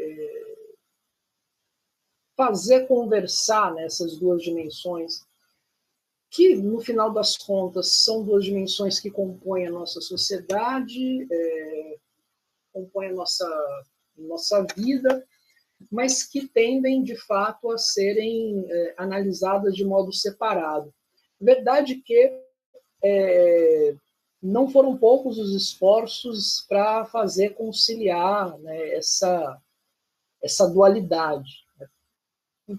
fazer conversar nessas duas dimensões, que, no final das contas, são duas dimensões que compõem a nossa sociedade, compõem a nossa vida, mas que tendem, de fato, a serem analisadas de modo separado. Verdade que não foram poucos os esforços para fazer conciliar, né, essa dualidade.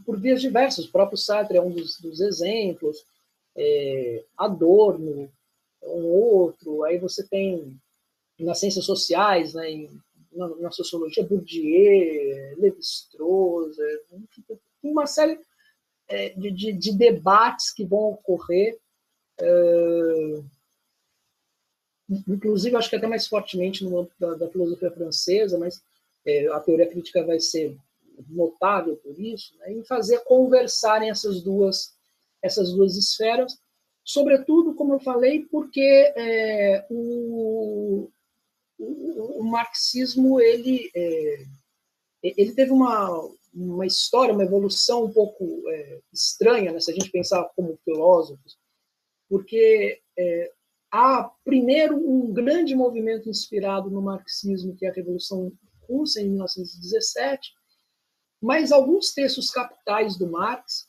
Por vias diversas, o próprio Sartre é um dos exemplos, Adorno é um outro, aí você tem nas ciências sociais, né, na sociologia, Bourdieu, Lévi-Strauss, uma série de debates que vão ocorrer, inclusive acho que até mais fortemente no âmbito da filosofia francesa, mas a teoria crítica vai ser notável por isso, né, em fazer conversarem essas duas esferas, sobretudo, como eu falei, porque o marxismo ele teve uma história, uma evolução um pouco estranha, né, se a gente pensar como filósofos, porque há primeiro um grande movimento inspirado no marxismo, que é a Revolução Russa em 1917, mas alguns textos capitais do Marx,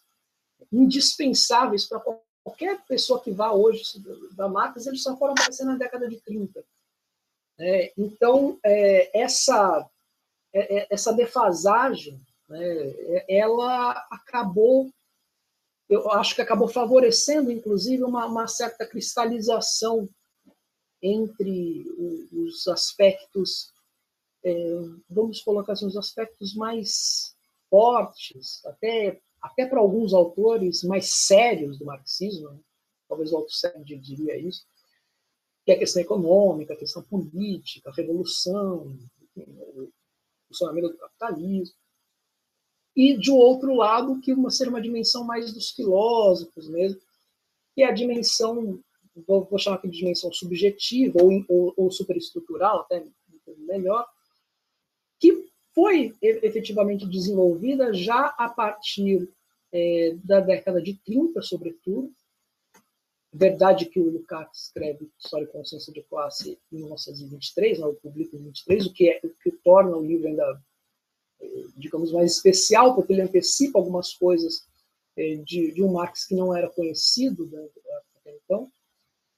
indispensáveis para qualquer pessoa que vá hoje da Marx, eles só foram aparecer na década de 30. Então, essa defasagem, né, ela acabou, eu acho que acabou favorecendo, inclusive, uma certa cristalização entre os aspectos, vamos colocar assim, os aspectos mais fortes, até para alguns autores mais sérios do marxismo, né? Talvez o Althusser diria isso, que é a questão econômica, a questão política, a revolução, o funcionamento do capitalismo. E, de outro lado, que ser uma dimensão mais dos filósofos mesmo, que é a dimensão, vou chamar aqui de dimensão subjetiva ou superestrutural, até melhor, que foi efetivamente desenvolvida já a partir da década de 30, sobretudo. Verdade que o Lukács escreve História e Consciência de Classe em 1923, né, o publica em 23, o que torna o livro ainda, digamos, mais especial, porque ele antecipa algumas coisas de um Marx que não era conhecido até então,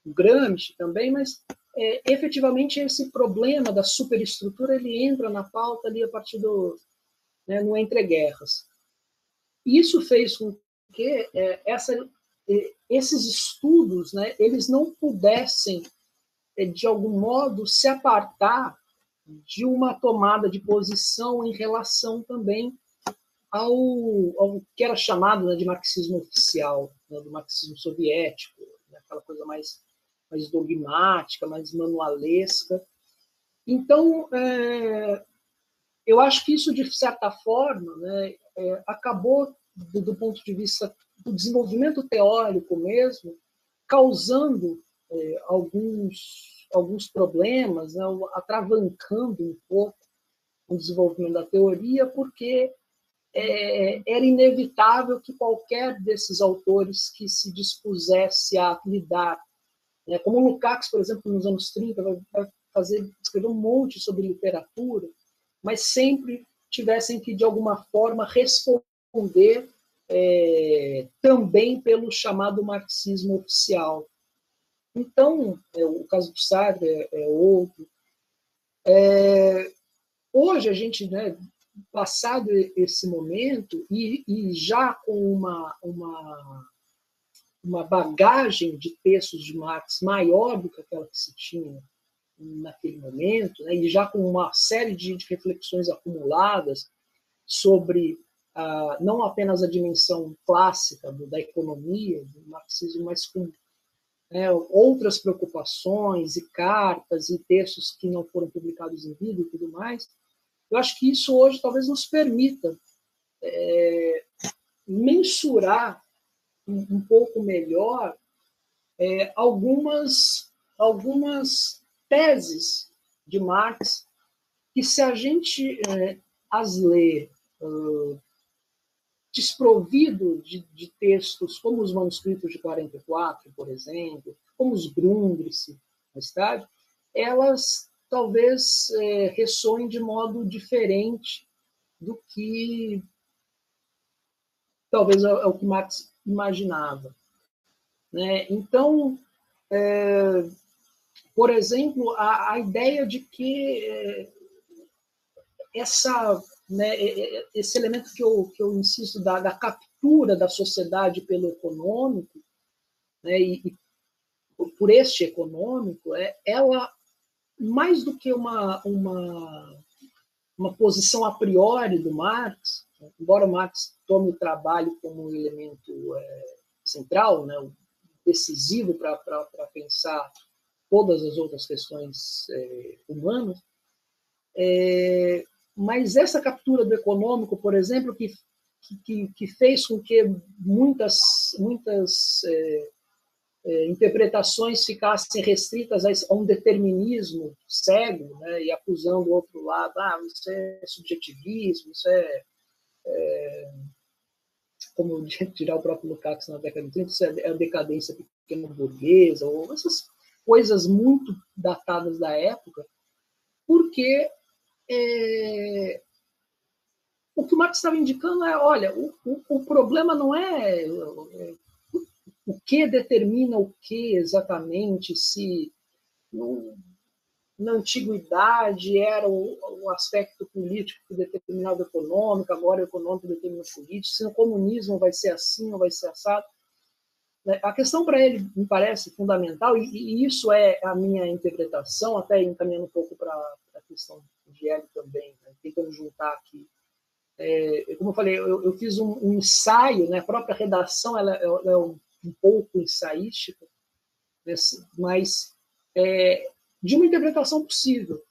o Gramsci também, mas efetivamente esse problema da superestrutura ele entra na pauta ali a partir no entreguerras. Isso fez com que esses estudos, né, eles não pudessem, de algum modo, se apartar de uma tomada de posição em relação também ao que era chamado, né, de marxismo oficial, né, do marxismo soviético, né, aquela coisa mais dogmática, mais manualesca. Então, eu acho que isso, de certa forma, né, acabou, do ponto de vista do desenvolvimento teórico mesmo, causando alguns problemas, né, atravancando um pouco o desenvolvimento da teoria, porque era inevitável que qualquer desses autores que se dispusesse a lidar, né, como o Lukács, por exemplo, nos anos 30, vai escrever um monte sobre literatura, mas sempre tivessem que, de alguma forma, responder também pelo chamado marxismo oficial. Então, o caso do Sartre é outro. Hoje, a gente, né, passado esse momento, e já com uma bagagem de textos de Marx maior do que aquela que se tinha naquele momento, né, e já com uma série de reflexões acumuladas sobre não apenas a dimensão clássica da economia, do marxismo, mas com outras preocupações e cartas e textos que não foram publicados em vida e tudo mais, eu acho que isso hoje talvez nos permita mensurar um pouco melhor algumas teses de Marx que, se a gente as lê desprovido de textos como os manuscritos de 44, por exemplo, como os Grundrisse, mais tarde, elas talvez ressoem de modo diferente do que talvez é o que Marx imaginava. Né? Então, por exemplo, a ideia de que esse elemento que eu insisto da captura da sociedade pelo econômico, né, e por este econômico, ela, mais do que uma posição a priori do Marx, embora Marx tome o trabalho como um elemento central, né, decisivo para pensar todas as outras questões humanas, mas essa captura do econômico, por exemplo, que fez com que muitas interpretações ficassem restritas a um determinismo cego, né, e acusando o outro lado, isso é subjetivismo, isso como tirar o próprio Lukács na década de 30, isso é a decadência pequena burguesa, ou essas coisas muito datadas da época, porque o que o Marx estava indicando olha, o problema não é o que determina o que exatamente, se na antiguidade era o aspecto político que determinava o econômico, agora o econômico determina o político, se o comunismo vai ser assim ou vai ser assado. A questão para ele me parece fundamental, e isso é a minha interpretação, até encaminhando um pouco para a questão de Hélio também, né, tentando juntar aqui. Como eu falei, eu fiz um ensaio, né, a própria redação ela é um pouco ensaística, mas de uma interpretação possível.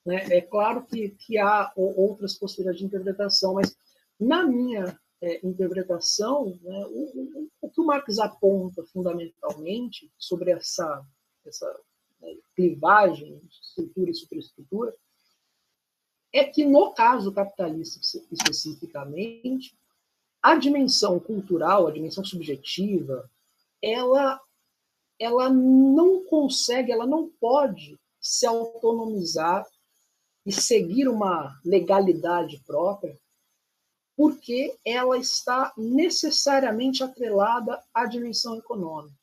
Né? É claro que há outras possibilidades de interpretação, mas na minha interpretação, né, o que o Marx aponta fundamentalmente sobre essa clivagem, estrutura e superestrutura, é que, no caso capitalista especificamente, a dimensão cultural, a dimensão subjetiva, ela não consegue, ela não pode se autonomizar e seguir uma legalidade própria, porque ela está necessariamente atrelada à dimensão econômica.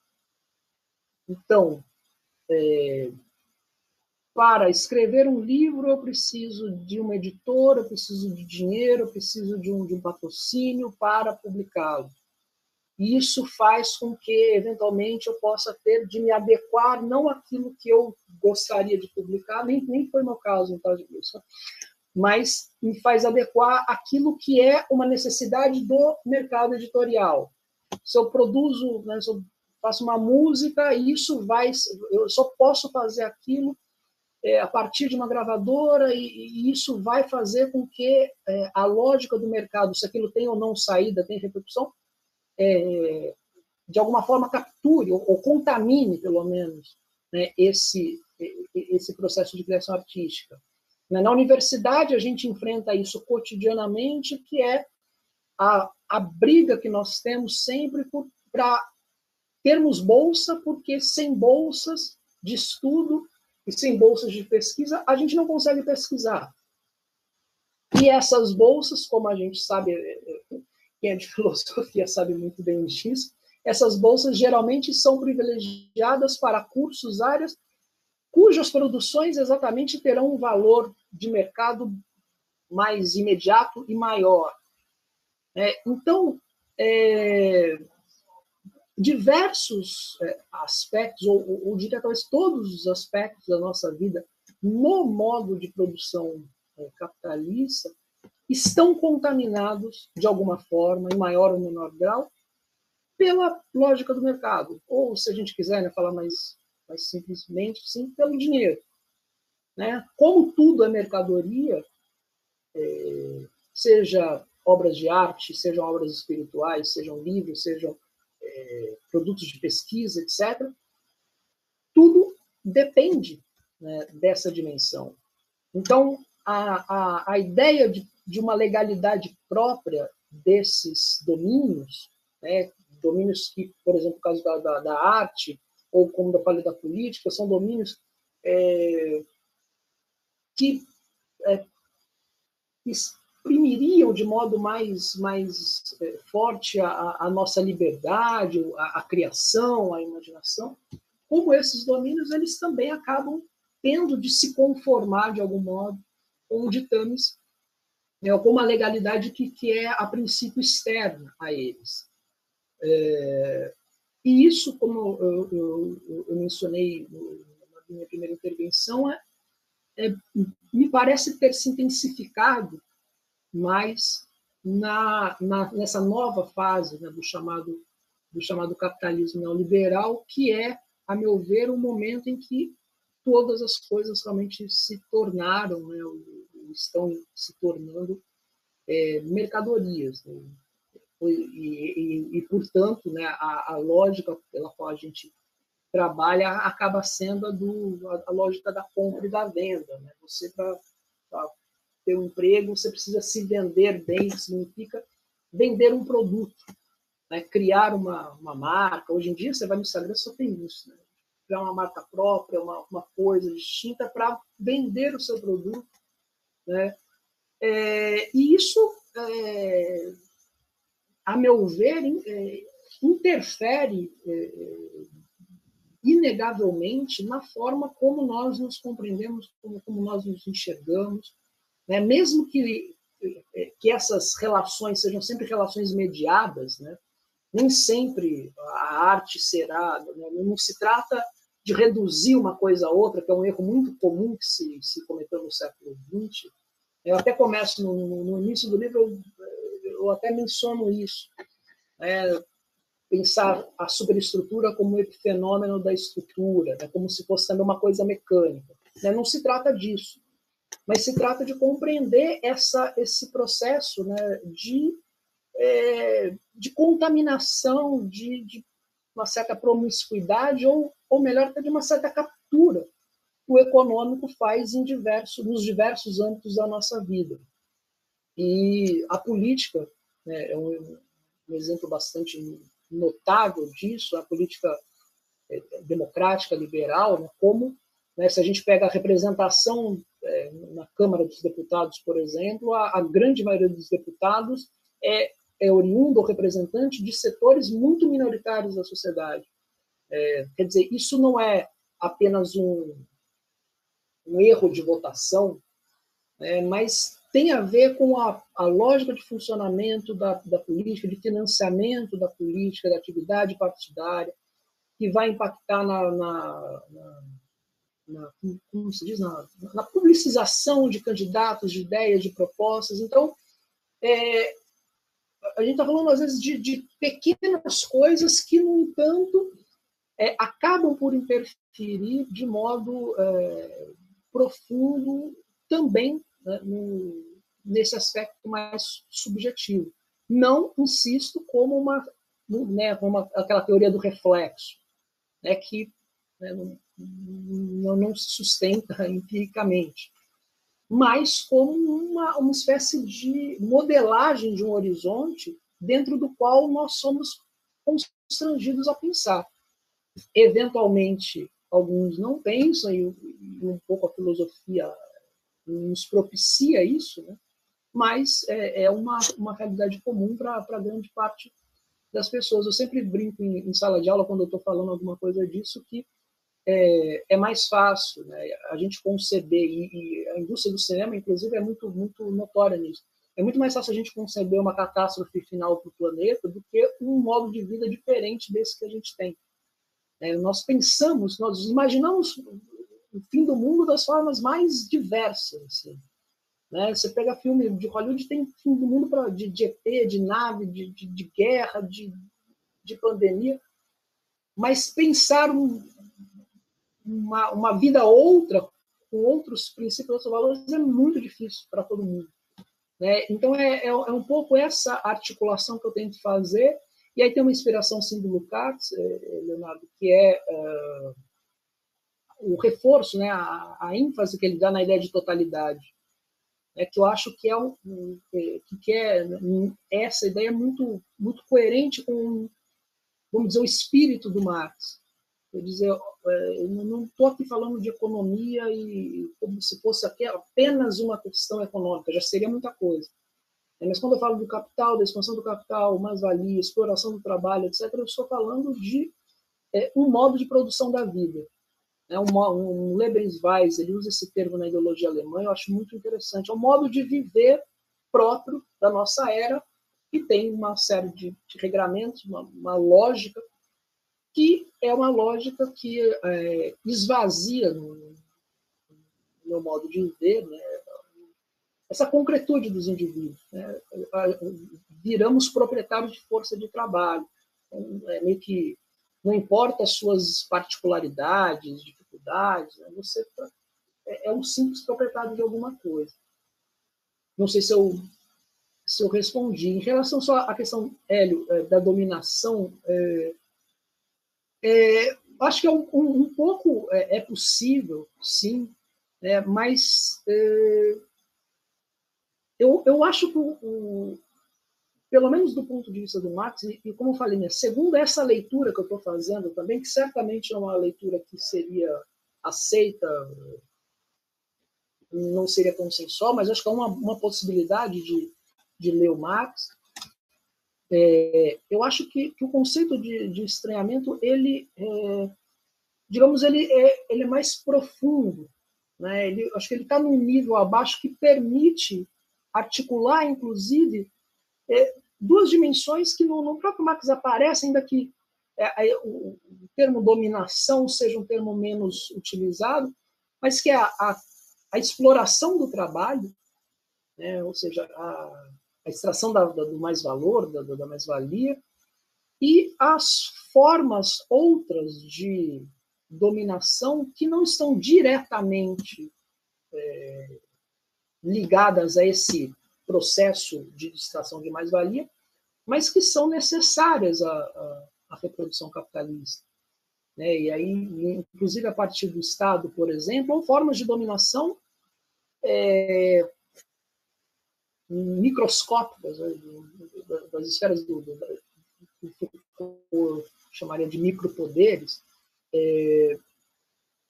Então, para escrever um livro, eu preciso de uma editora, eu preciso de dinheiro, eu preciso de um patrocínio para publicá-lo. E isso faz com que, eventualmente, eu possa ter de me adequar, não àquilo que eu gostaria de publicar, nem foi meu caso, no caso disso, mas me faz adequar aquilo que é uma necessidade do mercado editorial. Se eu produzo, né, se eu faço uma música, eu só posso fazer aquilo a partir de uma gravadora, e isso vai fazer com que a lógica do mercado, se aquilo tem ou não saída, tem repercussão, de alguma forma capture ou contamine, pelo menos, né, esse processo de criação artística. Na universidade, a gente enfrenta isso cotidianamente, que é a briga que nós temos sempre para termos bolsa, porque sem bolsas de estudo e sem bolsas de pesquisa, a gente não consegue pesquisar. E essas bolsas, como a gente sabe, quem é de filosofia sabe muito bem disso, essas bolsas geralmente são privilegiadas para cursos, áreas cujas produções exatamente terão um valor de mercado mais imediato e maior. Então, diversos aspectos, ou diria talvez todos os aspectos da nossa vida, no modo de produção capitalista, estão contaminados, de alguma forma, em maior ou menor grau, pela lógica do mercado. Ou, se a gente quiser, né, falar mais simplesmente, sim, pelo dinheiro. Né? Como tudo é mercadoria, seja obras de arte, sejam obras espirituais, sejam livros, sejam produtos de pesquisa, etc., tudo depende, né, dessa dimensão. Então, a ideia de uma legalidade própria desses domínios, né, domínios que, por exemplo, no caso da arte, ou como eu falei da política, são domínios que exprimiriam de modo mais forte a nossa liberdade, a criação, a imaginação. Como esses domínios, eles também acabam tendo de se conformar, de algum modo, com ditames, ou com uma legalidade que é, a princípio, externa a eles. E isso, como eu mencionei na minha primeira intervenção, me parece ter se intensificado mais nessa nova fase, né, do chamado capitalismo neoliberal, que é, a meu ver, um momento em que todas as coisas realmente se tornaram, né, estão se tornando mercadorias. Né? E, portanto, né, a lógica pela qual a gente trabalha acaba sendo a lógica da compra e da venda. Né? Você, para ter um emprego, você precisa se vender bem, que significa vender um produto, né? Criar uma marca. Hoje em dia, você vai no Instagram, só tem isso. Né? Criar uma marca própria, uma coisa distinta para vender o seu produto. Né? E isso, a meu ver, interfere inegavelmente na forma como nós nos compreendemos, como nós nos enxergamos, né? Mesmo que essas relações sejam sempre relações mediadas, né? Nem sempre a arte será, né? Não se trata de reduzir uma coisa a outra, que é um erro muito comum que se cometeu no século XX. Eu até começo no início do livro, eu até menciono isso, né? Pensar a superestrutura como um epifenômeno da estrutura, né? Como se fosse também uma coisa mecânica. Né? Não se trata disso, mas se trata de compreender esse processo, né, de contaminação, de uma certa promiscuidade, ou melhor, até de uma certa captura que o econômico faz nos diversos âmbitos da nossa vida. E a política, né, um exemplo bastante notável disso, a política democrática liberal, né, como, né, se a gente pega a representação na Câmara dos Deputados, por exemplo, a grande maioria dos deputados é oriundo ou representante de setores muito minoritários da sociedade. Quer dizer, isso não é apenas um erro de votação, mas tem a ver com a lógica de funcionamento da política, de financiamento da política, da atividade partidária, que vai impactar como se diz, na publicização de candidatos, de ideias, de propostas. Então, a gente está falando, às vezes, de pequenas coisas que, no entanto, acabam por interferir de modo profundo também, né, nesse aspecto mais subjetivo. Não, insisto, como aquela teoria do reflexo, né, que não se sustenta empiricamente, mas como uma espécie de modelagem de um horizonte dentro do qual nós somos constrangidos a pensar. Eventualmente, alguns não pensam, e um pouco a filosofia nos propicia isso, né? Mas é uma realidade comum para grande parte das pessoas. Eu sempre brinco em sala de aula, quando eu estou falando alguma coisa disso, que é mais fácil, né, a gente conceber, e a indústria do cinema, inclusive, é muito, muito notória nisso. É muito mais fácil a gente conceber uma catástrofe final para o planeta do que um modo de vida diferente desse que a gente tem. Nós imaginamos o fim do mundo das formas mais diversas. Assim, né? Você pega filme de Hollywood, tem fim do mundo de ET, de nave, de guerra, de pandemia, mas pensar uma vida outra, com outros princípios, outros valores, é muito difícil para todo mundo. Né? Então, é um pouco essa articulação que eu tento fazer. E aí tem uma inspiração, sim, do Lukács, Leonardo, que é o reforço, né, a ênfase que ele dá na ideia de totalidade. Que eu acho que essa ideia é muito, muito coerente com, vamos dizer, o espírito do Marx. Quer dizer, eu não estou aqui falando de economia e como se fosse apenas uma questão econômica, já seria muita coisa. Mas quando eu falo do capital, da expansão do capital, mais-valia, exploração do trabalho, etc., eu estou falando de um modo de produção da vida. Um Lebensweise, ele usa esse termo na ideologia alemã, eu acho muito interessante. É um modo de viver próprio da nossa era, que tem uma série de regramentos, uma lógica, que é uma lógica que esvazia, no meu modo de ver, né, essa concretude dos indivíduos. Né? Viramos proprietários de força de trabalho. Então, meio que não importa as suas particularidades, dificuldades, né? Você é um simples proprietário de alguma coisa. Não sei se eu respondi. Em relação só à questão, Hélio, da dominação, acho que um pouco é possível, sim, né? Mas eu acho que, pelo menos do ponto de vista do Marx, e como eu falei, né, segundo essa leitura que eu estou fazendo também, que certamente é uma leitura que seria aceita, não seria consensual, mas acho que é uma possibilidade de ler o Marx. Eu acho que o conceito de estranhamento, digamos, ele é mais profundo. Né? Acho que ele está num nível abaixo que permite articular, inclusive, duas dimensões que no próprio Marx aparecem, ainda que o termo dominação seja um termo menos utilizado, mas que é a exploração do trabalho, né? Ou seja, a extração do mais-valor, da mais-valia, e as formas outras de dominação que não estão diretamente ligadas a esse processo de extração de mais-valia, mas que são necessárias à reprodução capitalista. Né? E aí, inclusive a partir do Estado, por exemplo, ou formas de dominação microscópicas, né, das esferas do Foucault chamaria de micropoderes,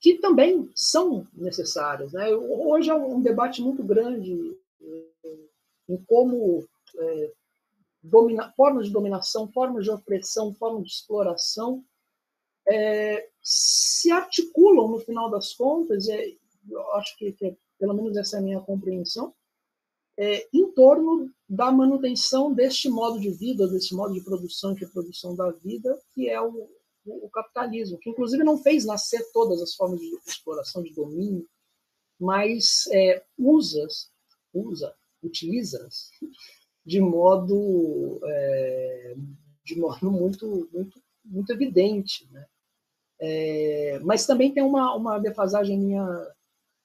que também são necessárias, né? Hoje há um debate muito grande em como formas de dominação, formas de opressão, formas de exploração se articulam, no final das contas, eu acho que pelo menos essa é a minha compreensão, em torno da manutenção deste modo de vida, desse modo de produção, que é a produção da vida, que é o capitalismo, que inclusive não fez nascer todas as formas de exploração, de domínio, mas utiliza-as de modo muito, muito, muito evidente, né? Mas também tem uma defasagem minha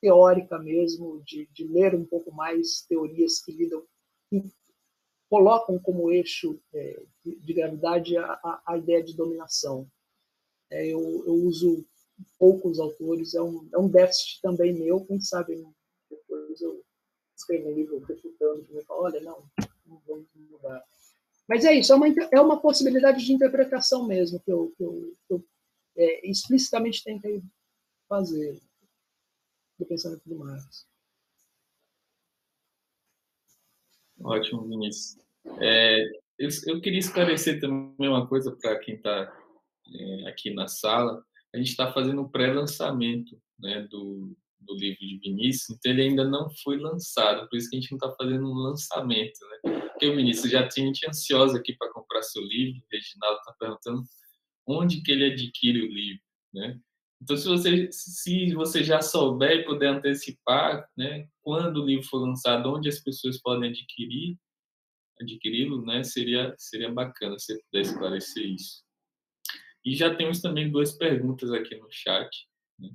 teórica mesmo, de ler um pouco mais teorias que colocam como eixo de gravidade a ideia de dominação. Eu uso poucos autores, é um déficit também meu, quem sabe depois eu escrevo um livro refutando, e falo, olha, não vamos mudar. Mas é isso, é uma possibilidade de interpretação mesmo, que eu explicitamente tentei fazer do pensamento do Marx. Ótimo, Vinícius. Eu queria esclarecer também uma coisa para quem está aqui na sala. A gente está fazendo um pré-lançamento, né, do livro de Vinícius, então ele ainda não foi lançado, por isso que a gente não está fazendo um lançamento, né? Porque o Vinícius já tinha gente ansiosa aqui para comprar seu livro, o Reginaldo está perguntando onde que ele adquire o livro, né? Então, se você já souber e puder antecipar, né, quando o livro for lançado, onde as pessoas podem adquiri-lo, né, seria bacana se você puder esclarecer isso. E já temos também 2 perguntas aqui no chat, né?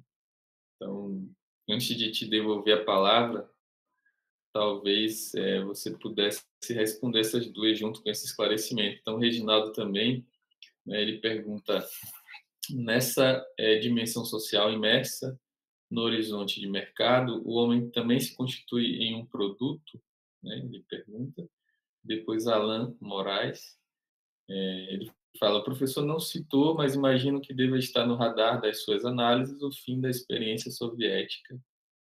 Então, antes de te devolver a palavra, talvez você pudesse responder essas 2 junto com esse esclarecimento. Então, o Reginaldo também, né, ele pergunta: nessa dimensão social imersa no horizonte de mercado, o homem também se constitui em um produto? Né? Ele pergunta. Depois, Alan Moraes, ele fala: o professor não citou, mas imagino que deva estar no radar das suas análises o fim da experiência soviética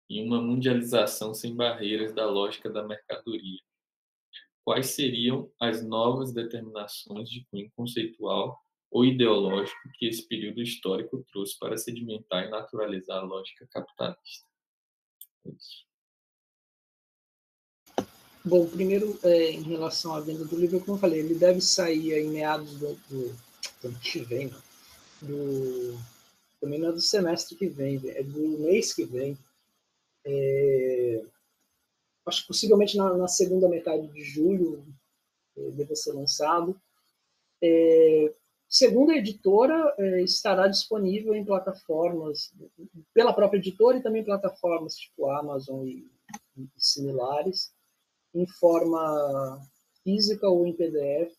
e uma mundialização sem barreiras da lógica da mercadoria. Quais seriam as novas determinações de cunho conceitual ou ideológico que esse período histórico trouxe para sedimentar e naturalizar a lógica capitalista? É isso. Bom, primeiro, em relação à venda do livro, como eu falei, ele deve sair em meados do ano que vem, também não é do semestre que vem, é do mês que vem. Acho que possivelmente na segunda metade de julho deve ser lançado. Segundo a editora, estará disponível em plataformas, pela própria editora e também plataformas tipo Amazon e similares, em forma física ou em PDF.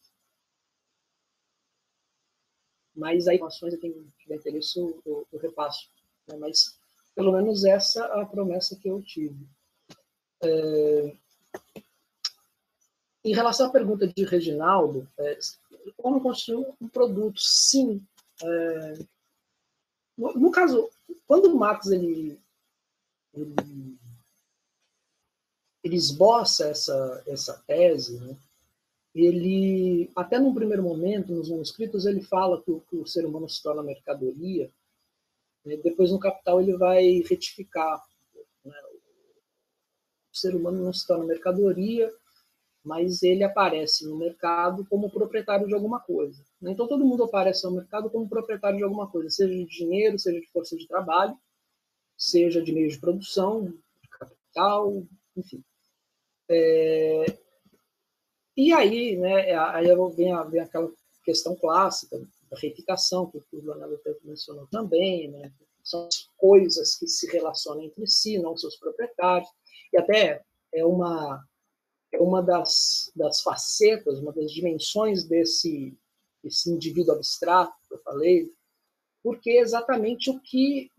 Mas aí, informações, quem tiver interesse, eu repasso. Né? Mas, pelo menos, essa é a promessa que eu tive. Em relação à pergunta de Reginaldo, como construir um produto? Sim. No caso, quando o Marx ele esboça essa tese, né, ele, até num primeiro momento, nos manuscritos, ele fala que o ser humano se torna mercadoria, né, depois no Capital ele vai retificar. Né, o ser humano não se torna mercadoria, mas ele aparece no mercado como proprietário de alguma coisa. Né? Então todo mundo aparece no mercado como proprietário de alguma coisa, seja de dinheiro, seja de força de trabalho, seja de meios de produção, de capital, enfim. E aí, né, aí vem aquela questão clássica da reificação, que o Leonardo mencionou também, né? São as coisas que se relacionam entre si, não seus proprietários, e até é uma das facetas, uma das dimensões desse indivíduo abstrato que eu falei, porque é exatamente o que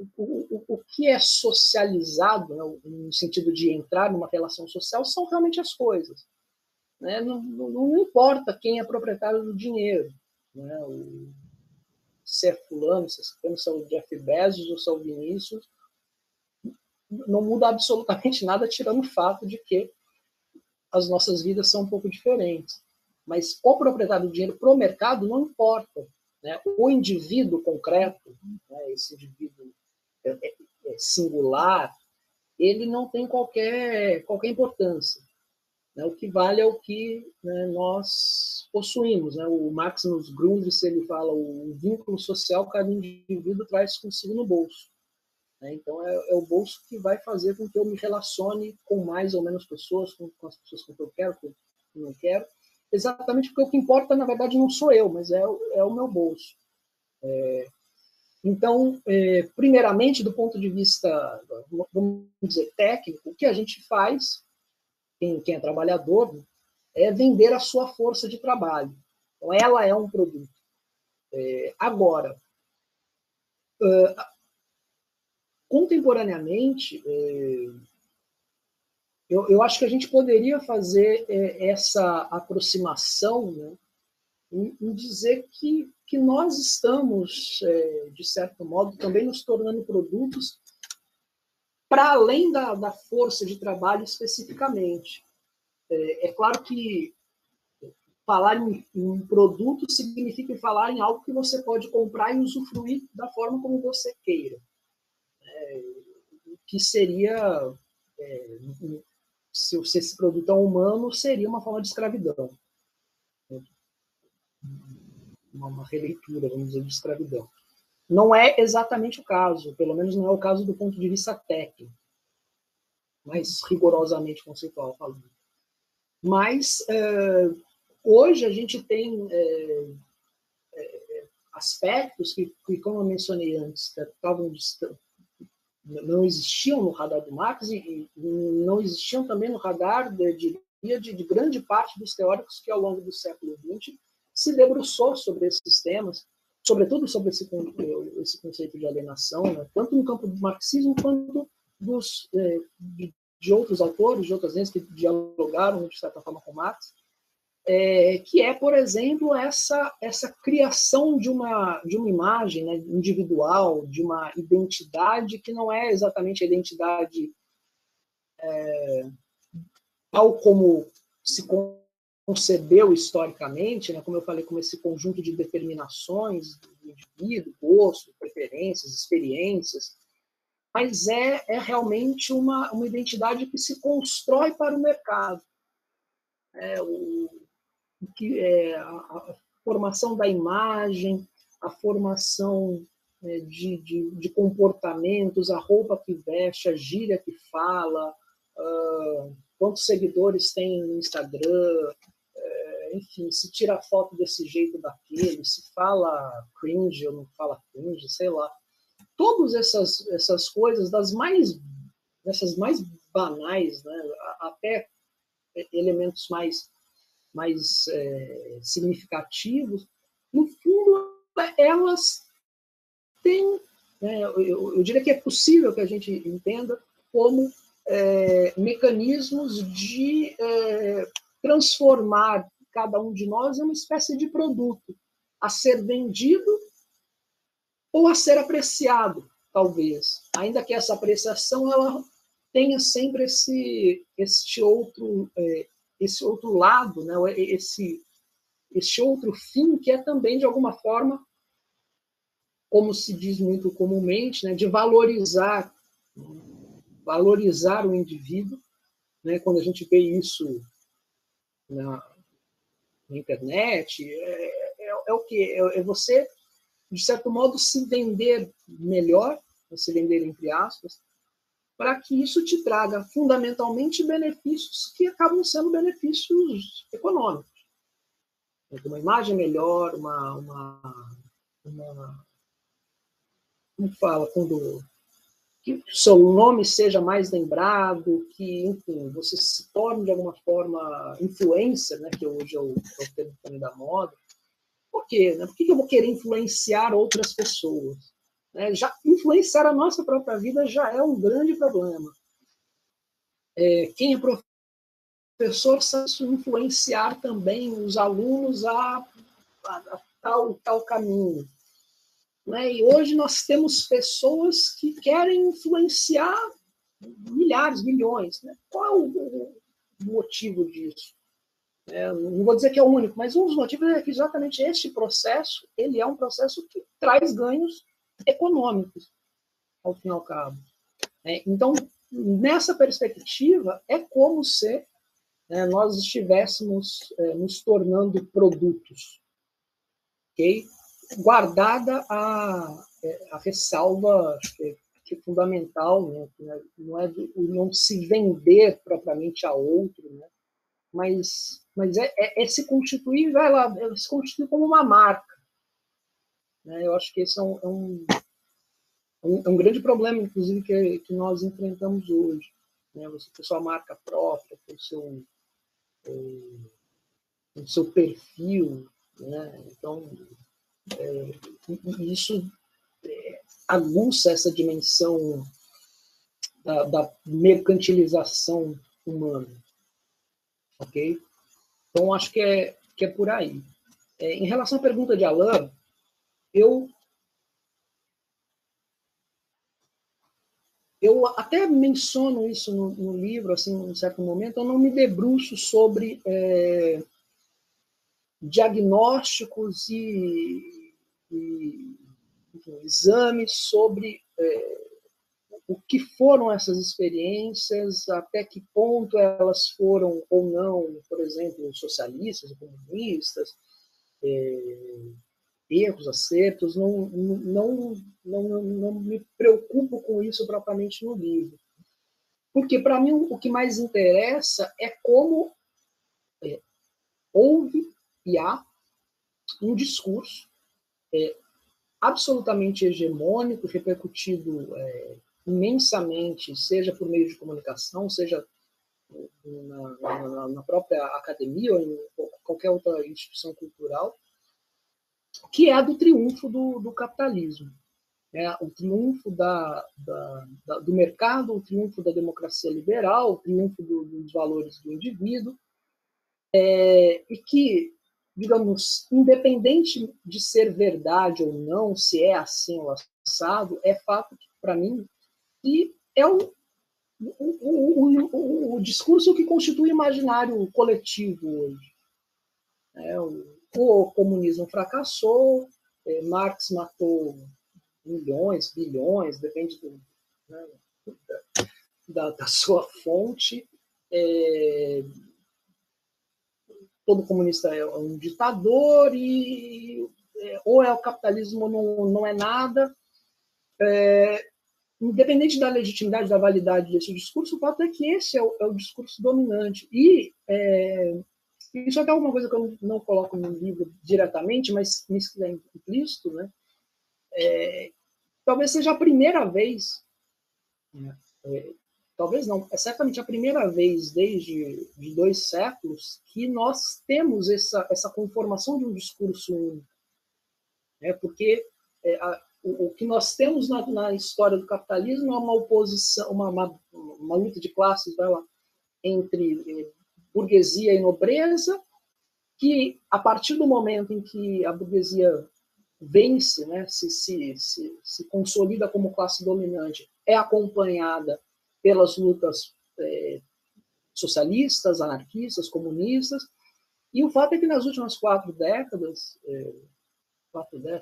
é socializado, né, no sentido de entrar numa relação social, são realmente as coisas. né, não importa quem é proprietário do dinheiro, né, se é fulano, se é o Jeff Bezos ou se é o Vinícius, não muda absolutamente nada, tirando o fato de que as nossas vidas são um pouco diferentes. Mas o proprietário do dinheiro para o mercado não importa. Né? O indivíduo concreto, né, esse indivíduo singular, ele não tem qualquer importância. Né? O que vale é o que, né, nós possuímos. Né? O Maximus Grundrisse, ele fala, o vínculo social que cada indivíduo traz consigo no bolso. Né? Então, é o bolso que vai fazer com que eu me relacione com mais ou menos pessoas, com as pessoas que eu quero, com que eu não quero, exatamente porque o que importa, na verdade, não sou eu, mas é o meu bolso. Então, primeiramente, do ponto de vista, vamos dizer, técnico, o que a gente faz, quem é trabalhador, é vender a sua força de trabalho. Então, ela é um produto. Agora, contemporaneamente, eu acho que a gente poderia fazer essa aproximação, né, em dizer que nós estamos, de certo modo, também nos tornando produtos para além da força de trabalho especificamente. É claro que falar em produto significa falar em algo que você pode comprar e usufruir da forma como você queira. Que seria, se esse produto é humano, seria uma forma de escravidão. Uma releitura, vamos dizer, de escravidão. Não é exatamente o caso, pelo menos não é o caso do ponto de vista técnico, mais rigorosamente conceitual falando. Mas hoje a gente tem aspectos que, como eu mencionei antes, não existiam no radar do Marx e não existiam também no radar, de grande parte dos teóricos que, ao longo do século XX, se debruçou sobre esses temas, sobretudo sobre esse conceito de alienação, né? Tanto no campo do marxismo quanto de outros autores, de outras entes que dialogaram, de certa forma, com Marx, que é, por exemplo, essa criação de uma imagem, né, individual, de uma identidade que não é exatamente a identidade tal como se concebeu historicamente, né, como eu falei, como esse conjunto de determinações do indivíduo, gosto, preferências, experiências, mas é realmente uma identidade que se constrói para o mercado. A formação da imagem, a formação de comportamentos, a roupa que veste, a gíria que fala, quantos seguidores tem no Instagram, enfim, se tira foto desse jeito daquele, se fala cringe ou não fala cringe, sei lá. Todas essas coisas, dessas mais banais, né, até elementos mais significativos, no fundo, elas têm, né, eu diria que é possível que a gente entenda como mecanismos de transformar cada um de nós em uma espécie de produto a ser vendido ou a ser apreciado, talvez. Ainda que essa apreciação ela tenha sempre esse outro lado, né? esse outro fim, que é também, de alguma forma, como se diz muito comumente, né? De valorizar o indivíduo. Né? Quando a gente vê isso na internet, é o quê? É você, de certo modo, se vender melhor, se vender entre aspas, para que isso te traga fundamentalmente benefícios que acabam sendo benefícios econômicos. Uma imagem melhor, como fala, que o seu nome seja mais lembrado, que, enfim, você se torne de alguma forma influencer, né, que hoje é o termo também da moda. Por quê? Né? Por que eu vou querer influenciar outras pessoas? Já influenciar a nossa própria vida já é um grande problema. Quem é professor sabe influenciar também os alunos a tal caminho. Né? E hoje nós temos pessoas que querem influenciar milhares, milhões. Né? Qual é o motivo disso? Não vou dizer que é o único, mas um dos motivos é que exatamente este processo, ele é um processo que traz ganhos econômicos, ao fim e ao cabo. Então, nessa perspectiva, é como se nós estivéssemos nos tornando produtos, ok? Guardada a ressalva, acho que é fundamental, né? Não é não se vender propriamente a outro, né? Mas se constituir, vai lá, se constituir como uma marca. Né? Eu acho que esse é um grande problema, inclusive, que nós enfrentamos hoje. Né? Você ter sua marca própria, ter o seu perfil. Né? Então, isso aguça essa dimensão da mercantilização humana. Ok? Então, acho que é por aí. Em relação à pergunta de Alain, eu até menciono isso no livro, assim, em um certo momento. Eu não me debruço sobre diagnósticos e exames sobre o que foram essas experiências, até que ponto elas foram ou não, por exemplo, socialistas, comunistas, erros, acertos. Não me preocupo com isso propriamente no livro. Porque, para mim, o que mais interessa é como houve e há um discurso absolutamente hegemônico, repercutido imensamente, seja por meio de comunicação, seja na própria academia ou em qualquer outra instituição cultural, que é a do triunfo do capitalismo. O triunfo do mercado, o triunfo da democracia liberal, o triunfo dos valores do indivíduo, e que, digamos, independente de ser verdade ou não, se é assim ou assado, é fato, para mim, que é o discurso que constitui o imaginário coletivo hoje. O comunismo fracassou, Marx matou milhões, bilhões, depende da sua fonte. Todo comunista é um ditador e ou é o capitalismo ou não é nada. Independente da legitimidade, da validade desse discurso, o fato é que esse é o discurso dominante. E isso é até uma coisa que eu não coloco no livro diretamente, mas me é implícito, né? Talvez seja a primeira vez, talvez não, é certamente a primeira vez desde 2 séculos que nós temos essa conformação de um discurso único. Porque o que nós temos na história do capitalismo é uma oposição, uma luta de classes, vai lá, entre burguesia e nobreza, que, a partir do momento em que a burguesia vence, né, se consolida como classe dominante, é acompanhada pelas lutas socialistas, anarquistas, comunistas, e o fato é que nas últimas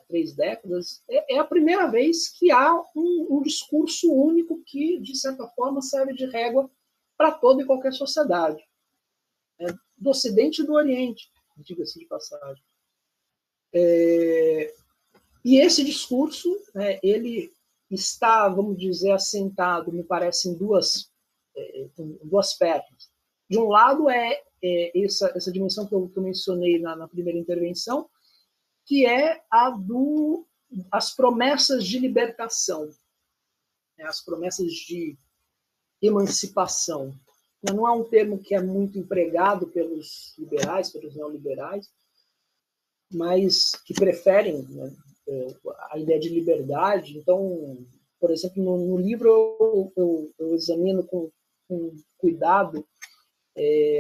3 décadas, é a primeira vez que há um discurso único que, de certa forma, serve de régua para toda e qualquer sociedade, do Ocidente e do Oriente, diga-se de passagem. E esse discurso, ele está, vamos dizer, assentado, me parece, em duas pernas. De um lado essa dimensão que eu mencionei na primeira intervenção, que é as promessas de libertação, as promessas de emancipação. Não é um termo que é muito empregado pelos liberais, pelos neoliberais, mas que preferem, né, a ideia de liberdade. Então, por exemplo, no livro eu examino com cuidado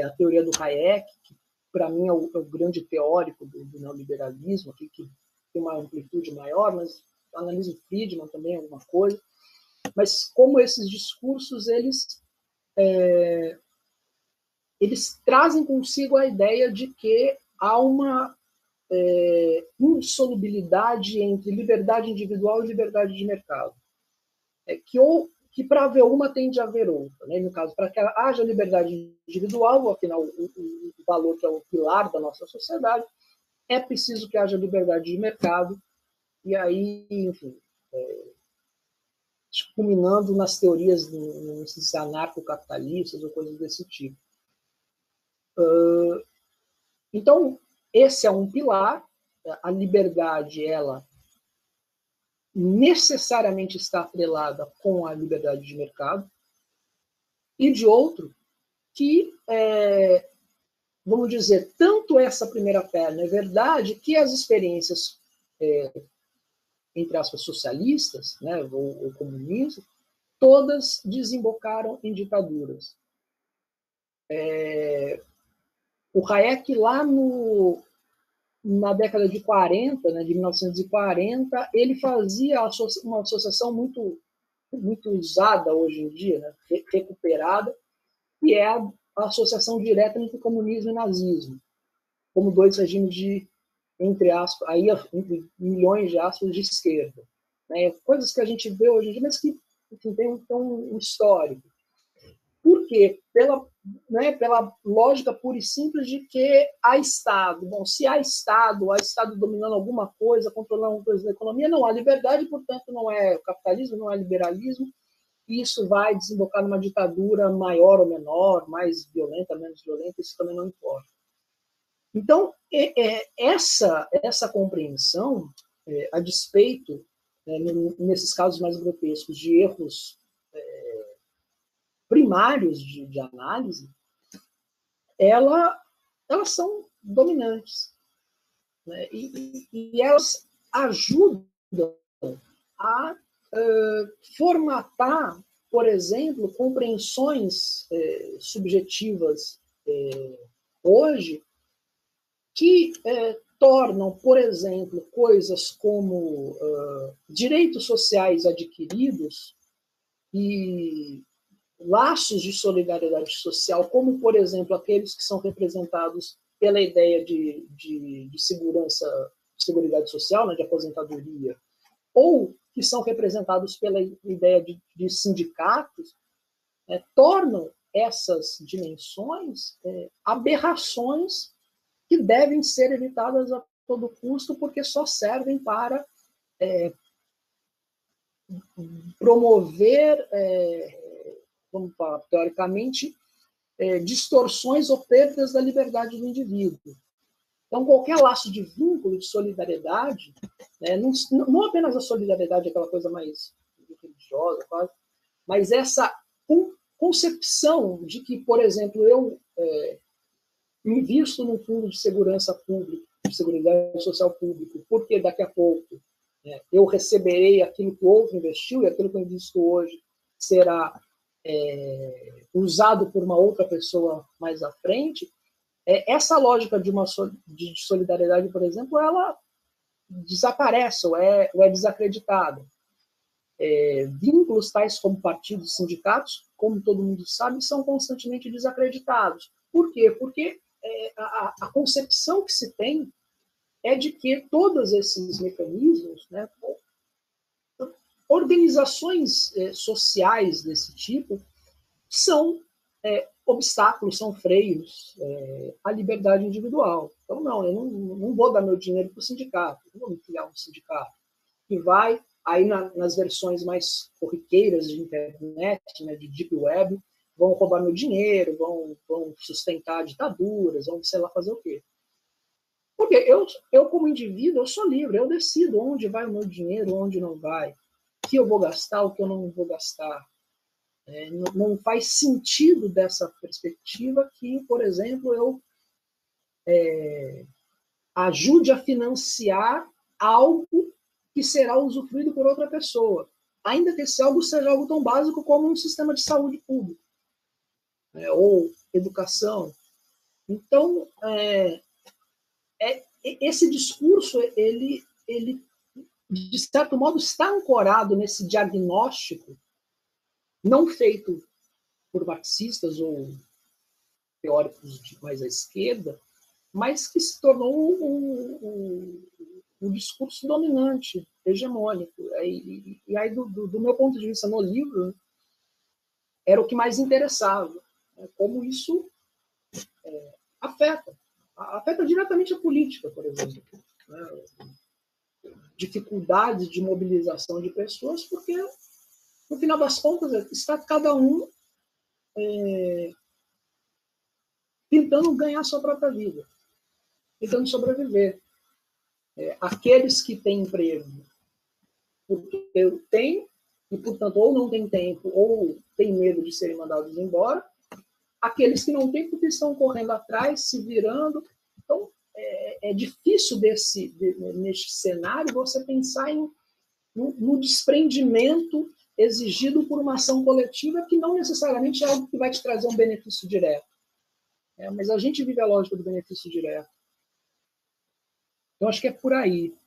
a teoria do Hayek, que para mim é o grande teórico do neoliberalismo, aqui, que tem uma amplitude maior, mas analisa o Friedman também, alguma coisa. Mas como esses discursos, eles trazem consigo a ideia de que há uma insolubilidade entre liberdade individual e liberdade de mercado. Que para haver uma tem de haver outra. Né? No caso, para que haja liberdade individual, afinal, o valor que é o pilar da nossa sociedade, é preciso que haja liberdade de mercado, e aí, enfim, culminando nas teorias nesses anarcocapitalistas ou coisas desse tipo. Então, esse é um pilar. A liberdade, ela necessariamente está atrelada com a liberdade de mercado, e de outro, que, vamos dizer, tanto essa primeira perna é verdade que as experiências, entre aspas, socialistas, né, ou comunistas, todas desembocaram em ditaduras. O Hayek, lá na década de 40, né, de 1940, ele fazia uma associação muito usada hoje em dia, né, recuperada, que é a associação direta entre comunismo e nazismo, como dois regimes de, entre milhões de aspas, de esquerda. Né, coisas que a gente vê hoje em dia, mas que, enfim, tem um histórico. Por quê? Pela lógica pura e simples de que há Estado. Bom, se há Estado dominando alguma coisa, controlando alguma coisa da economia, não há liberdade, portanto, não é capitalismo, não é liberalismo, e isso vai desembocar numa ditadura maior ou menor, mais violenta, menos violenta, isso também não importa. Então, essa compreensão, a despeito, nesses casos mais grotescos, de erros primários de análise, elas são dominantes. Né? E elas ajudam a formatar, por exemplo, compreensões subjetivas hoje que tornam, por exemplo, coisas como direitos sociais adquiridos e laços de solidariedade social, como, por exemplo, aqueles que são representados pela ideia de seguridade social, né, de aposentadoria, ou que são representados pela ideia de sindicatos, tornam essas dimensões aberrações que devem ser evitadas a todo custo, porque só servem para promover, vamos falar, teoricamente, distorções ou perdas da liberdade do indivíduo. Então, qualquer laço de vínculo, de solidariedade, né, não apenas a solidariedade, aquela coisa mais religiosa, quase, mas essa concepção de que, por exemplo, eu invisto num fundo de segurança pública, de seguridade social público, porque daqui a pouco eu receberei aquilo que o outro investiu e aquilo que eu invisto hoje será usado por uma outra pessoa mais à frente. Essa lógica de solidariedade, por exemplo, ela desaparece ou é desacreditada. Vínculos tais como partidos e sindicatos, como todo mundo sabe, são constantemente desacreditados. Por quê? Porque a concepção que se tem é de que todos esses mecanismos, né, organizações sociais desse tipo, são obstáculos, são freios à liberdade individual. Então, não, eu não vou dar meu dinheiro para o sindicato, não vou me criar um sindicato que vai, aí nas versões mais corriqueiras de internet, né, de deep web, vão roubar meu dinheiro, vão sustentar ditaduras, vão sei lá fazer o quê. Porque eu como indivíduo, eu sou livre, eu decido onde vai o meu dinheiro, onde não vai, o que eu vou gastar, o que eu não vou gastar. Não faz sentido dessa perspectiva que, por exemplo, eu ajude a financiar algo que será usufruído por outra pessoa, ainda que esse algo seja algo tão básico como um sistema de saúde público, ou educação. Então, esse discurso, ele, de certo modo, está ancorado nesse diagnóstico não feito por marxistas ou teóricos de mais à esquerda, mas que se tornou um discurso dominante, hegemônico. E aí, do meu ponto de vista, no livro, era o que mais interessava, né? Como isso afeta diretamente a política, por exemplo, né? Dificuldades de mobilização de pessoas, porque, no final das contas, está cada um tentando ganhar a sua própria vida, tentando sobreviver. Aqueles que têm emprego porque têm, e, portanto, ou não têm tempo, ou têm medo de serem mandados embora. Aqueles que não têm, porque estão correndo atrás, se virando. Então, é difícil neste cenário você pensar no desprendimento exigido por uma ação coletiva, que não necessariamente é algo que vai te trazer um benefício direto. Mas a gente vive a lógica do benefício direto. Então, acho que é por aí.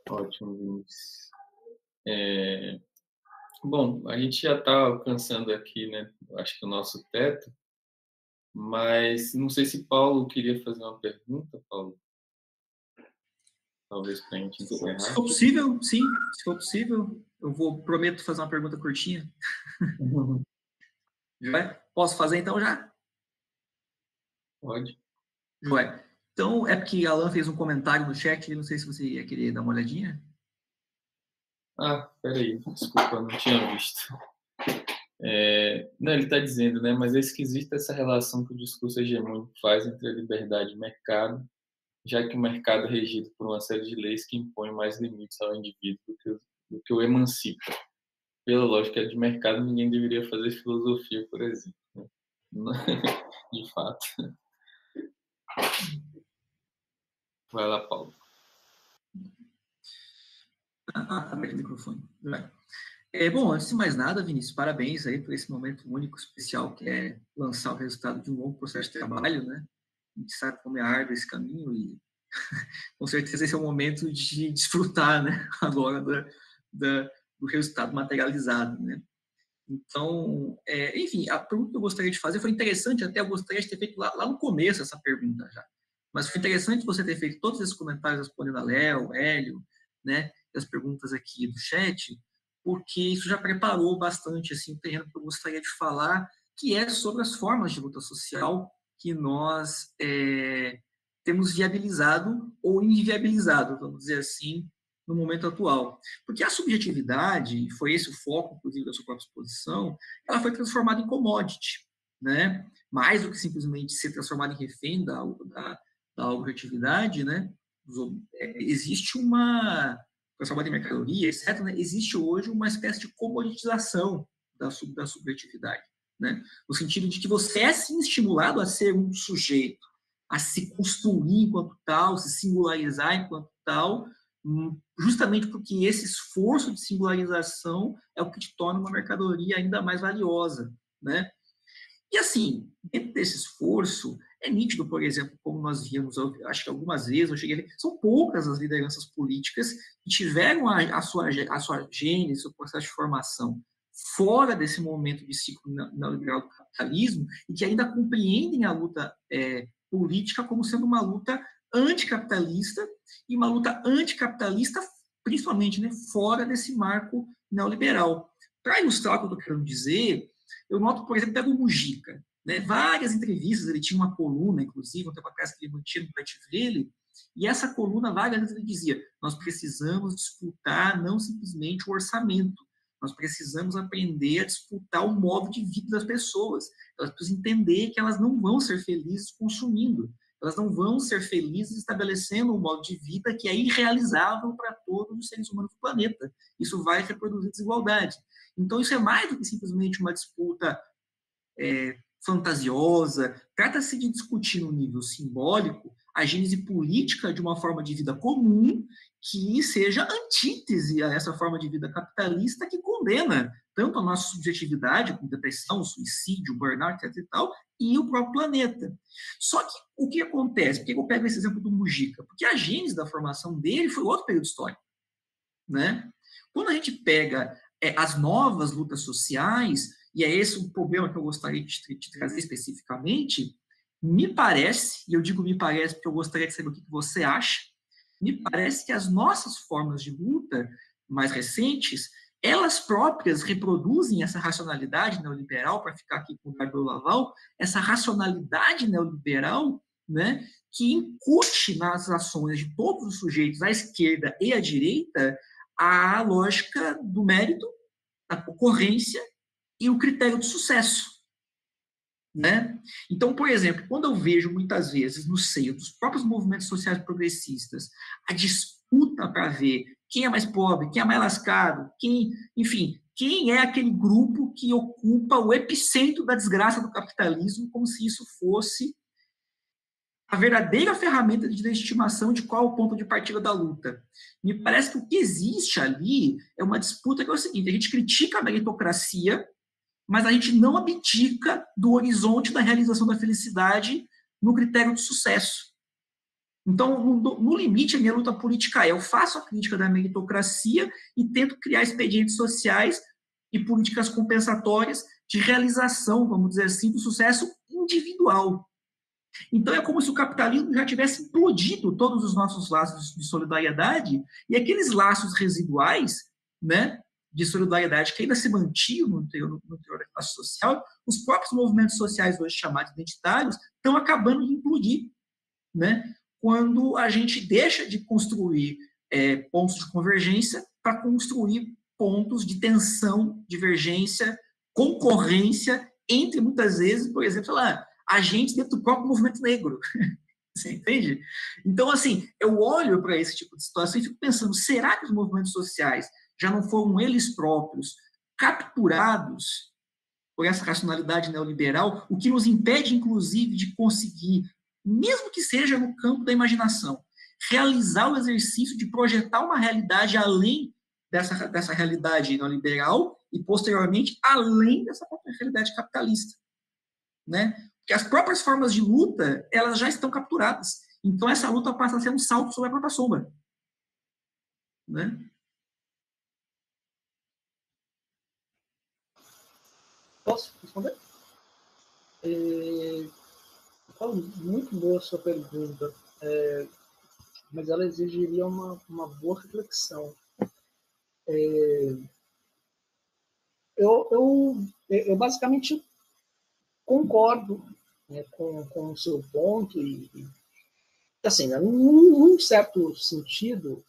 Ótimo, Vinícius. Bom, a gente já está alcançando aqui, né, acho que o nosso teto, mas não sei se Paulo queria fazer uma pergunta, Paulo. Talvez para a gente encerrar. Se for possível, sim. Se for possível, prometo fazer uma pergunta curtinha. Joé? Posso fazer então já? Pode. Joé. Então, é porque Alan fez um comentário no chat, não sei se você ia querer dar uma olhadinha. Peraí, desculpa, não tinha visto. Não, ele está dizendo, né? Mas é esquisita essa relação que o discurso hegemônico faz entre a liberdade e o mercado, já que o mercado é regido por uma série de leis que impõem mais limites ao indivíduo do que o emancipa. Pela lógica de mercado, ninguém deveria fazer filosofia, por exemplo. Né? De fato. Vai lá, Paulo. Abre o microfone. Bom, antes de mais nada, Vinícius, parabéns aí por esse momento único, especial, que é lançar o resultado de um longo processo de trabalho, né? A gente sabe como é árduo esse caminho e, com certeza, esse é o momento de desfrutar, né? Agora do resultado materializado, né? Então, enfim, a pergunta que eu gostaria de fazer foi interessante, até eu gostaria de ter feito lá no começo essa pergunta já. Mas foi interessante você ter feito todos esses comentários respondendo a Léo, Hélio, né? E as perguntas aqui do chat, porque isso já preparou bastante assim, o terreno que eu gostaria de falar, que é sobre as formas de luta social que nós temos viabilizado ou inviabilizado, vamos dizer assim, no momento atual. Porque a subjetividade, foi esse o foco, inclusive, da sua própria exposição, ela foi transformada em commodity, né? Mais do que simplesmente ser transformada em refém da objetividade, né? Existe uma transformada em mercadoria, etc., né? Existe hoje uma espécie de comoditização da subjetividade, né? No sentido de que você é, sim, estimulado a ser um sujeito, a se construir enquanto tal, se singularizar enquanto tal, justamente porque esse esforço de singularização é o que te torna uma mercadoria ainda mais valiosa, né? E assim, dentro desse esforço, é nítido, por exemplo, como nós vimos, acho que algumas vezes eu cheguei a ver, são poucas as lideranças políticas que tiveram a sua gênese, seu processo de formação fora desse momento de ciclo neoliberal do capitalismo e que ainda compreendem a luta política como sendo uma luta anticapitalista e uma luta anticapitalista principalmente, né, fora desse marco neoliberal. Para ilustrar o que eu estou querendo dizer, eu noto, por exemplo, pego o Mujica, né, várias entrevistas, ele tinha uma coluna, inclusive, um tempo atrás que ele mantinha no Petiville, e essa coluna, várias vezes ele dizia, nós precisamos disputar não simplesmente o orçamento, nós precisamos aprender a disputar o modo de vida das pessoas. Elas precisam entender que elas não vão ser felizes consumindo, elas não vão ser felizes estabelecendo um modo de vida que é irrealizável para todos os seres humanos do planeta. Isso vai reproduzir desigualdade. Então, isso é mais do que simplesmente uma disputa fantasiosa. Trata-se de discutir no nível simbólico a gênese política de uma forma de vida comum que seja antítese a essa forma de vida capitalista que condena tanto a nossa subjetividade, como depressão, suicídio, burnout, etc. e tal, e o próprio planeta. Só que o que acontece? Por que eu pego esse exemplo do Mujica? Porque a gênese da formação dele foi outro período histórico, né? Quando a gente pega as novas lutas sociais, e é esse o problema que eu gostaria de trazer especificamente, me parece, e eu digo me parece porque eu gostaria de saber o que você acha, me parece que as nossas formas de luta mais recentes, elas próprias reproduzem essa racionalidade neoliberal, para ficar aqui com o Gabriel Laval, essa racionalidade neoliberal, né, que incute nas ações de todos os sujeitos, à esquerda e à direita, a lógica do mérito, da concorrência e o critério de sucesso. Né? Então, por exemplo, quando eu vejo muitas vezes no seio dos próprios movimentos sociais progressistas a disputa para ver quem é mais pobre, quem é mais lascado, enfim, quem é aquele grupo que ocupa o epicentro da desgraça do capitalismo, como se isso fosse a verdadeira ferramenta de legitimação de qual o ponto de partida da luta. Me parece que o que existe ali é uma disputa que é o seguinte: a gente critica a meritocracia, mas a gente não abdica do horizonte da realização da felicidade no critério de sucesso. Então, no limite, a minha luta política eu faço a crítica da meritocracia e tento criar expedientes sociais e políticas compensatórias de realização, vamos dizer assim, do sucesso individual. Então, é como se o capitalismo já tivesse implodido todos os nossos laços de solidariedade, e aqueles laços residuais, né, de solidariedade que ainda se mantinham no interior da classe social, os próprios movimentos sociais hoje chamados identitários estão acabando de implodir, né, quando a gente deixa de construir pontos de convergência para construir pontos de tensão, divergência, concorrência entre, muitas vezes, por exemplo, agentes dentro do próprio movimento negro. Você entende? Então, assim, eu olho para esse tipo de situação e fico pensando, será que os movimentos sociais já não foram eles próprios capturados por essa racionalidade neoliberal, o que nos impede, inclusive, de conseguir, mesmo que seja no campo da imaginação, realizar o exercício de projetar uma realidade além dessa realidade neoliberal e, posteriormente, além dessa realidade capitalista, né? Porque as próprias formas de luta, elas já estão capturadas. Então, essa luta passa a ser um salto sobre a própria sombra. Né? Posso responder? Muito boa a sua pergunta, mas ela exigiria uma boa reflexão. Eu basicamente concordo, né, com o seu ponto e assim, num certo sentido,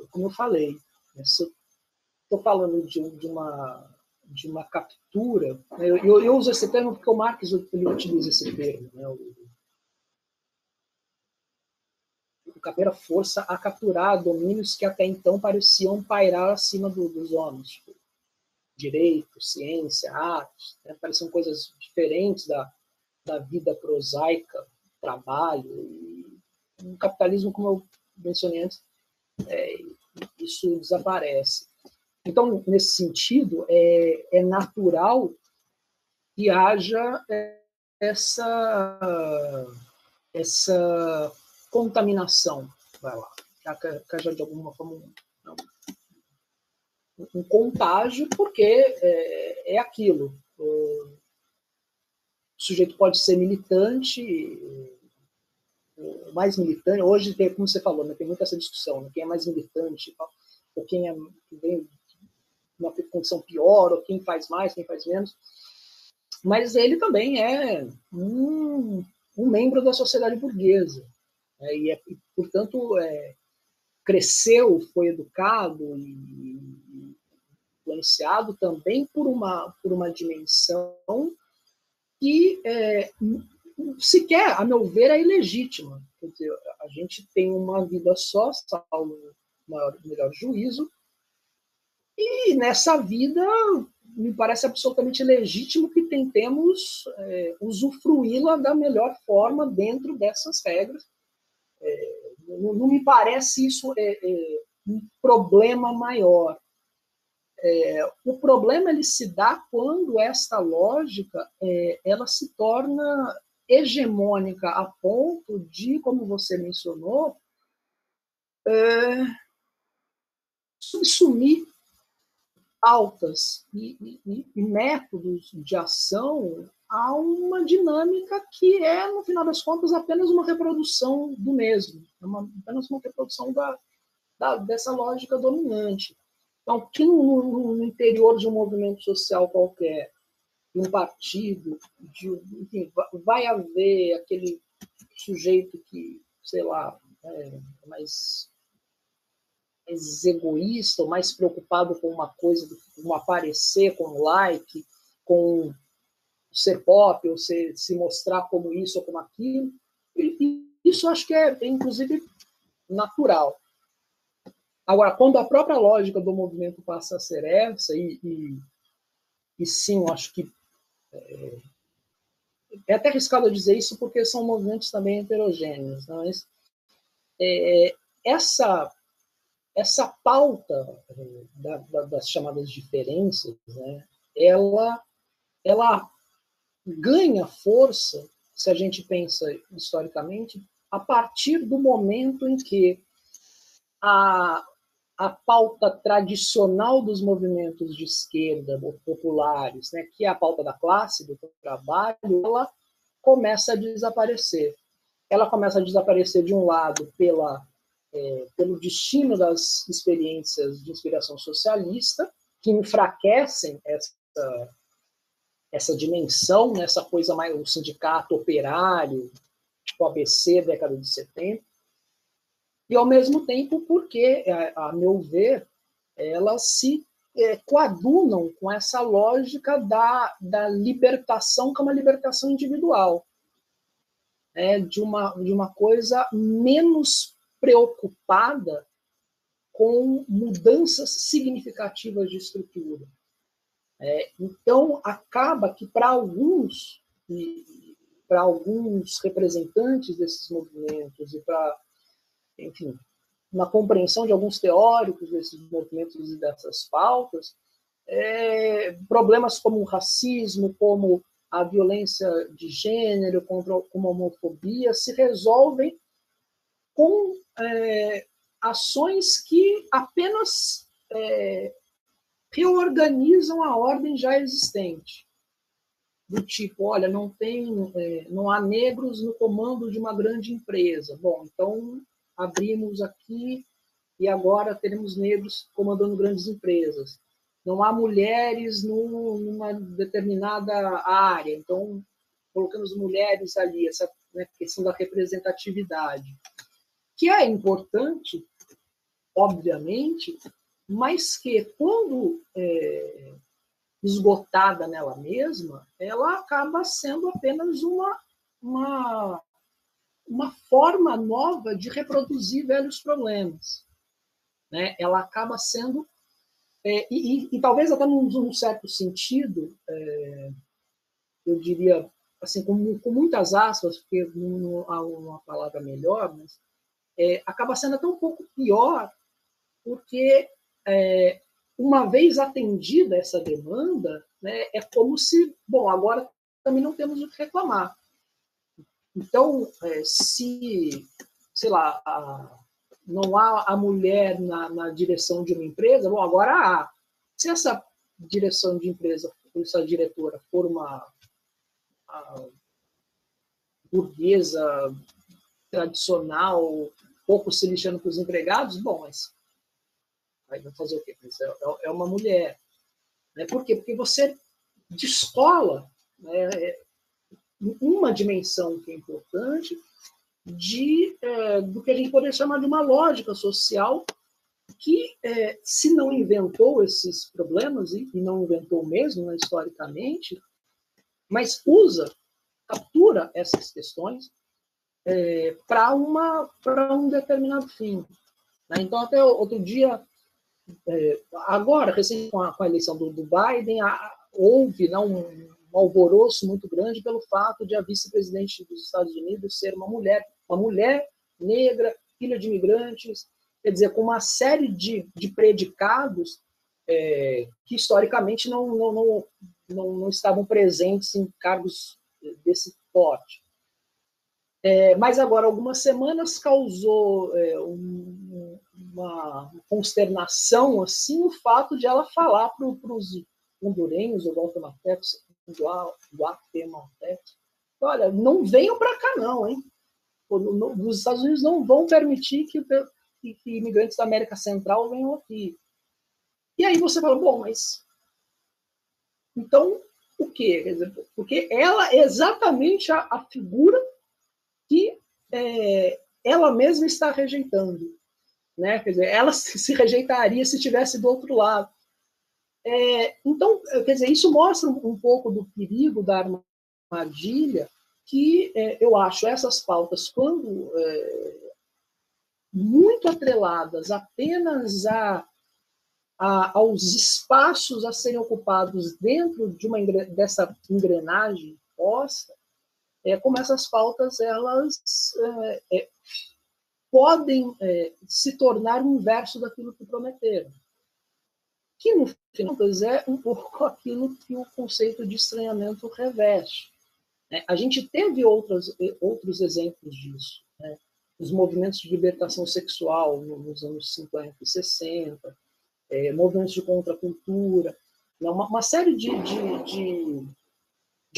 como eu falei, né, se eu estou falando de uma captura, né, eu uso esse termo porque o Marx ele utiliza esse termo, né, o Capera força a capturar domínios que até então pareciam pairar acima dos homens, tipo, direito, ciência, artes, né, pareciam coisas diferentes da vida prosaica, trabalho. E no capitalismo, como eu mencionei antes, isso desaparece. Então, nesse sentido, é natural que haja essa contaminação, vai lá, que haja de alguma forma um contágio, porque é aquilo. O sujeito pode ser militante, mais militante. Hoje, como você falou, né, tem muita essa discussão, né, quem é mais militante, ou quem vem numa condição pior, ou quem faz mais, quem faz menos. Mas ele também é um membro da sociedade burguesa. Né, e, portanto, cresceu, foi educado e influenciado também por uma dimensão que sequer, a meu ver, é ilegítima. Quer dizer, a gente tem uma vida só, salvo melhor juízo, e nessa vida me parece absolutamente legítimo que tentemos usufruí-la da melhor forma dentro dessas regras, Não me parece isso um problema maior. O problema ele se dá quando esta lógica ela se torna hegemônica a ponto de, como você mencionou, subsumir pautas e métodos de ação a uma dinâmica que é, no final das contas, apenas uma reprodução do mesmo, apenas uma reprodução dessa lógica dominante. Então, que no interior de um movimento social qualquer, de um partido, enfim, vai haver aquele sujeito que, sei lá, mais egoísta, ou mais preocupado com uma coisa, com aparecer, com like, com ser pop, ou se mostrar como isso ou como aquilo. E isso acho que é, inclusive, natural. Agora, quando a própria lógica do movimento passa a ser essa, e sim, eu acho que é até arriscado dizer isso porque são movimentos também heterogêneos, mas essa pauta das chamadas diferenças, né, ela ganha força, se a gente pensa historicamente, a partir do momento em que a pauta tradicional dos movimentos de esquerda, populares, né, que é a pauta da classe, do trabalho, ela começa a desaparecer. Ela começa a desaparecer, de um lado, pelo destino das experiências de inspiração socialista, que enfraquecem essa dimensão, né, essa coisa mais, o sindicato operário, tipo ABC, década de 70, e, ao mesmo tempo, porque, a meu ver, elas se coadunam com essa lógica da libertação, que é uma libertação individual, de uma coisa menos preocupada com mudanças significativas de estrutura. Então, acaba que, para alguns representantes desses movimentos, e enfim, na compreensão de alguns teóricos desses movimentos e dessas pautas, problemas como o racismo, como a violência de gênero, como a homofobia, se resolvem com ações que apenas reorganizam a ordem já existente. Do tipo, olha, não há negros no comando de uma grande empresa. Bom, então abrimos aqui e agora teremos negros comandando grandes empresas. Não há mulheres numa determinada área, então colocamos mulheres ali, essa questão da representatividade, que é importante, obviamente, mas que, quando esgotada nela mesma, ela acaba sendo apenas uma forma nova de reproduzir velhos problemas. Né? Ela acaba sendo, e talvez até num certo sentido, eu diria, assim, com muitas aspas, porque não há uma palavra melhor, mas acaba sendo até um pouco pior, porque uma vez atendida essa demanda, né, é como se, bom, agora também não temos o que reclamar. Então, se, sei lá, não há a mulher na direção de uma empresa, bom, agora há. Se essa direção de empresa, essa diretora, for uma burguesa tradicional, pouco se lixando para os empregados, bom, mas vai fazer o quê? É uma mulher. Né? Por quê? Porque você descola, né, uma dimensão que é importante do que a gente poderia chamar de uma lógica social que, se não inventou esses problemas, e não inventou mesmo, né, historicamente, mas captura essas questões para um determinado fim. Né? Então, até outro dia, agora, recente com a eleição do Biden, houve um alvoroço muito grande pelo fato de a vice-presidente dos Estados Unidos ser uma mulher negra, filha de imigrantes, quer dizer, com uma série de predicados que historicamente não estavam presentes em cargos desse porte. Mas agora, algumas semanas, causou uma consternação assim, o fato de ela falar para os hondurenhos, ou guatemaltecos, olha, não venham para cá não, hein? Os Estados Unidos não vão permitir que imigrantes da América Central venham aqui. E aí você fala, bom, mas então o quê? Quer dizer, porque ela é exatamente a figura que ela mesma está rejeitando, né? Quer dizer, ela se rejeitaria se estivesse do outro lado. Então, quer dizer, isso mostra um pouco do perigo da armadilha que eu acho essas pautas, quando muito atreladas apenas aos espaços a serem ocupados dentro dessa engrenagem posta, como essas pautas elas podem se tornar o inverso daquilo que prometeram. Que, no final, é um pouco aquilo que o conceito de estranhamento reveste. A gente teve outros exemplos disso. Né? Os movimentos de libertação sexual nos anos 50 e 60, movimentos de contracultura, uma série de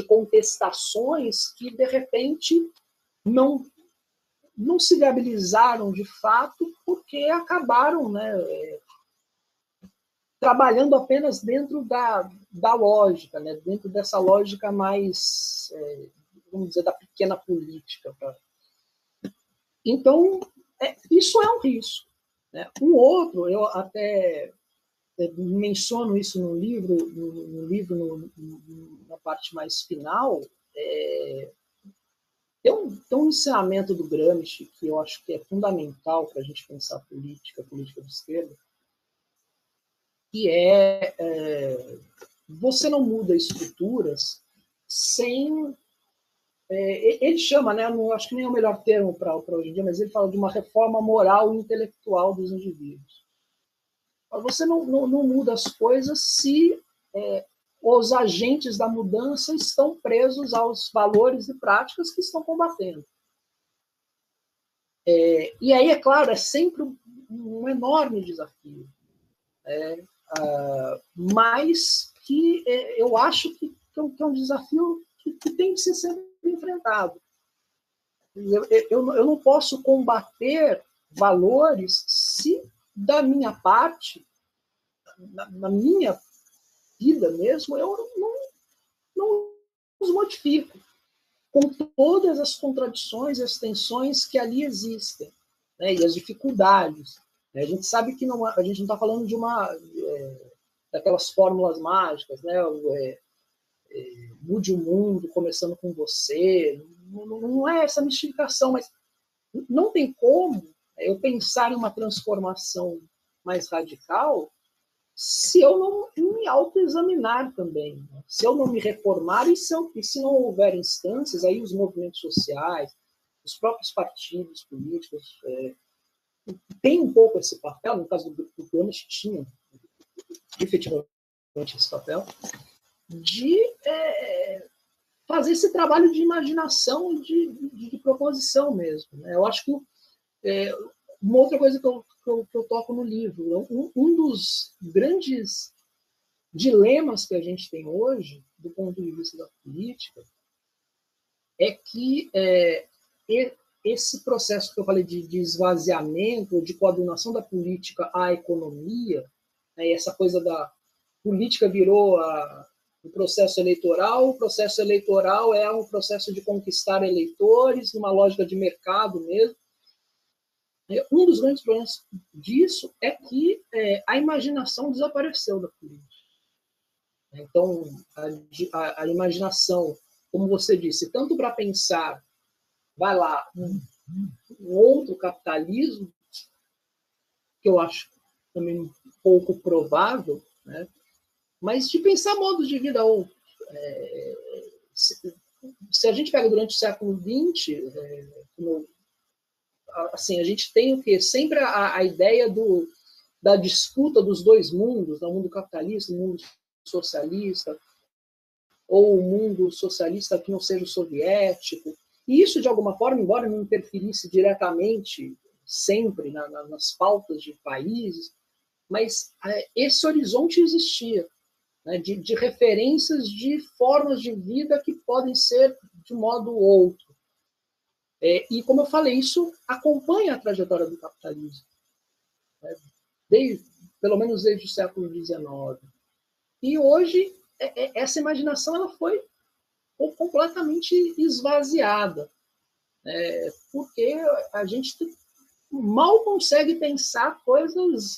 contestações que, de repente, não se viabilizaram de fato porque acabaram, né, trabalhando apenas dentro da lógica, né, dentro dessa lógica mais, vamos dizer, da pequena política. Então, isso é um risco. Né? Um outro, eu até menciono isso no livro, na parte mais final, tem um ensinamento do Gramsci que eu acho que é fundamental para a gente pensar política de esquerda, que você não muda estruturas sem... ele chama, né, não acho que nem é o melhor termo para hoje em dia, mas ele fala de uma reforma moral e intelectual dos indivíduos. Você não muda as coisas se os agentes da mudança estão presos aos valores e práticas que estão combatendo. E aí, é claro, é sempre um enorme desafio. Mas que eu acho que é um desafio que tem que ser sempre enfrentado. Eu não posso combater valores se, da minha parte, na minha vida mesmo, eu não os modifico, com todas as contradições e as tensões que ali existem, né, e as dificuldades. A gente sabe que a gente não está falando de daquelas fórmulas mágicas, né? Mude o mundo começando com você. Não é essa mistificação, mas não tem como eu pensar em uma transformação mais radical se eu não me autoexaminar também, né? Se eu não me reformar e se não houver instâncias, aí os movimentos sociais, os próprios partidos políticos têm um pouco esse papel, no caso do Gramsci tinha efetivamente esse papel, de fazer esse trabalho de imaginação e de proposição mesmo. Né? Eu acho que uma outra coisa que eu toco no livro, um dos grandes dilemas que a gente tem hoje, do ponto de vista da política, é que esse processo que eu falei de esvaziamento, de coordenação da política à economia, né, essa coisa da política virou o processo eleitoral é um processo de conquistar eleitores, numa lógica de mercado mesmo. Um dos grandes problemas disso é que a imaginação desapareceu da política. Então, a imaginação, como você disse, tanto para pensar, vai lá, um outro capitalismo, que eu acho também um pouco provável, né? Mas de pensar modos de vida outros. Se a gente pega durante o século XX, como assim, a gente tem o quê? Sempre a ideia da disputa dos dois mundos, o mundo capitalista, o mundo socialista, ou o mundo socialista que não seja o soviético. E isso, de alguma forma, embora não interferisse diretamente sempre nas pautas de países, mas esse horizonte existia, né, de referências de formas de vida que podem ser de modo ou outro. E, como eu falei, isso acompanha a trajetória do capitalismo, né, pelo menos desde o século XIX. E hoje, essa imaginação ela foi completamente esvaziada, porque a gente mal consegue pensar coisas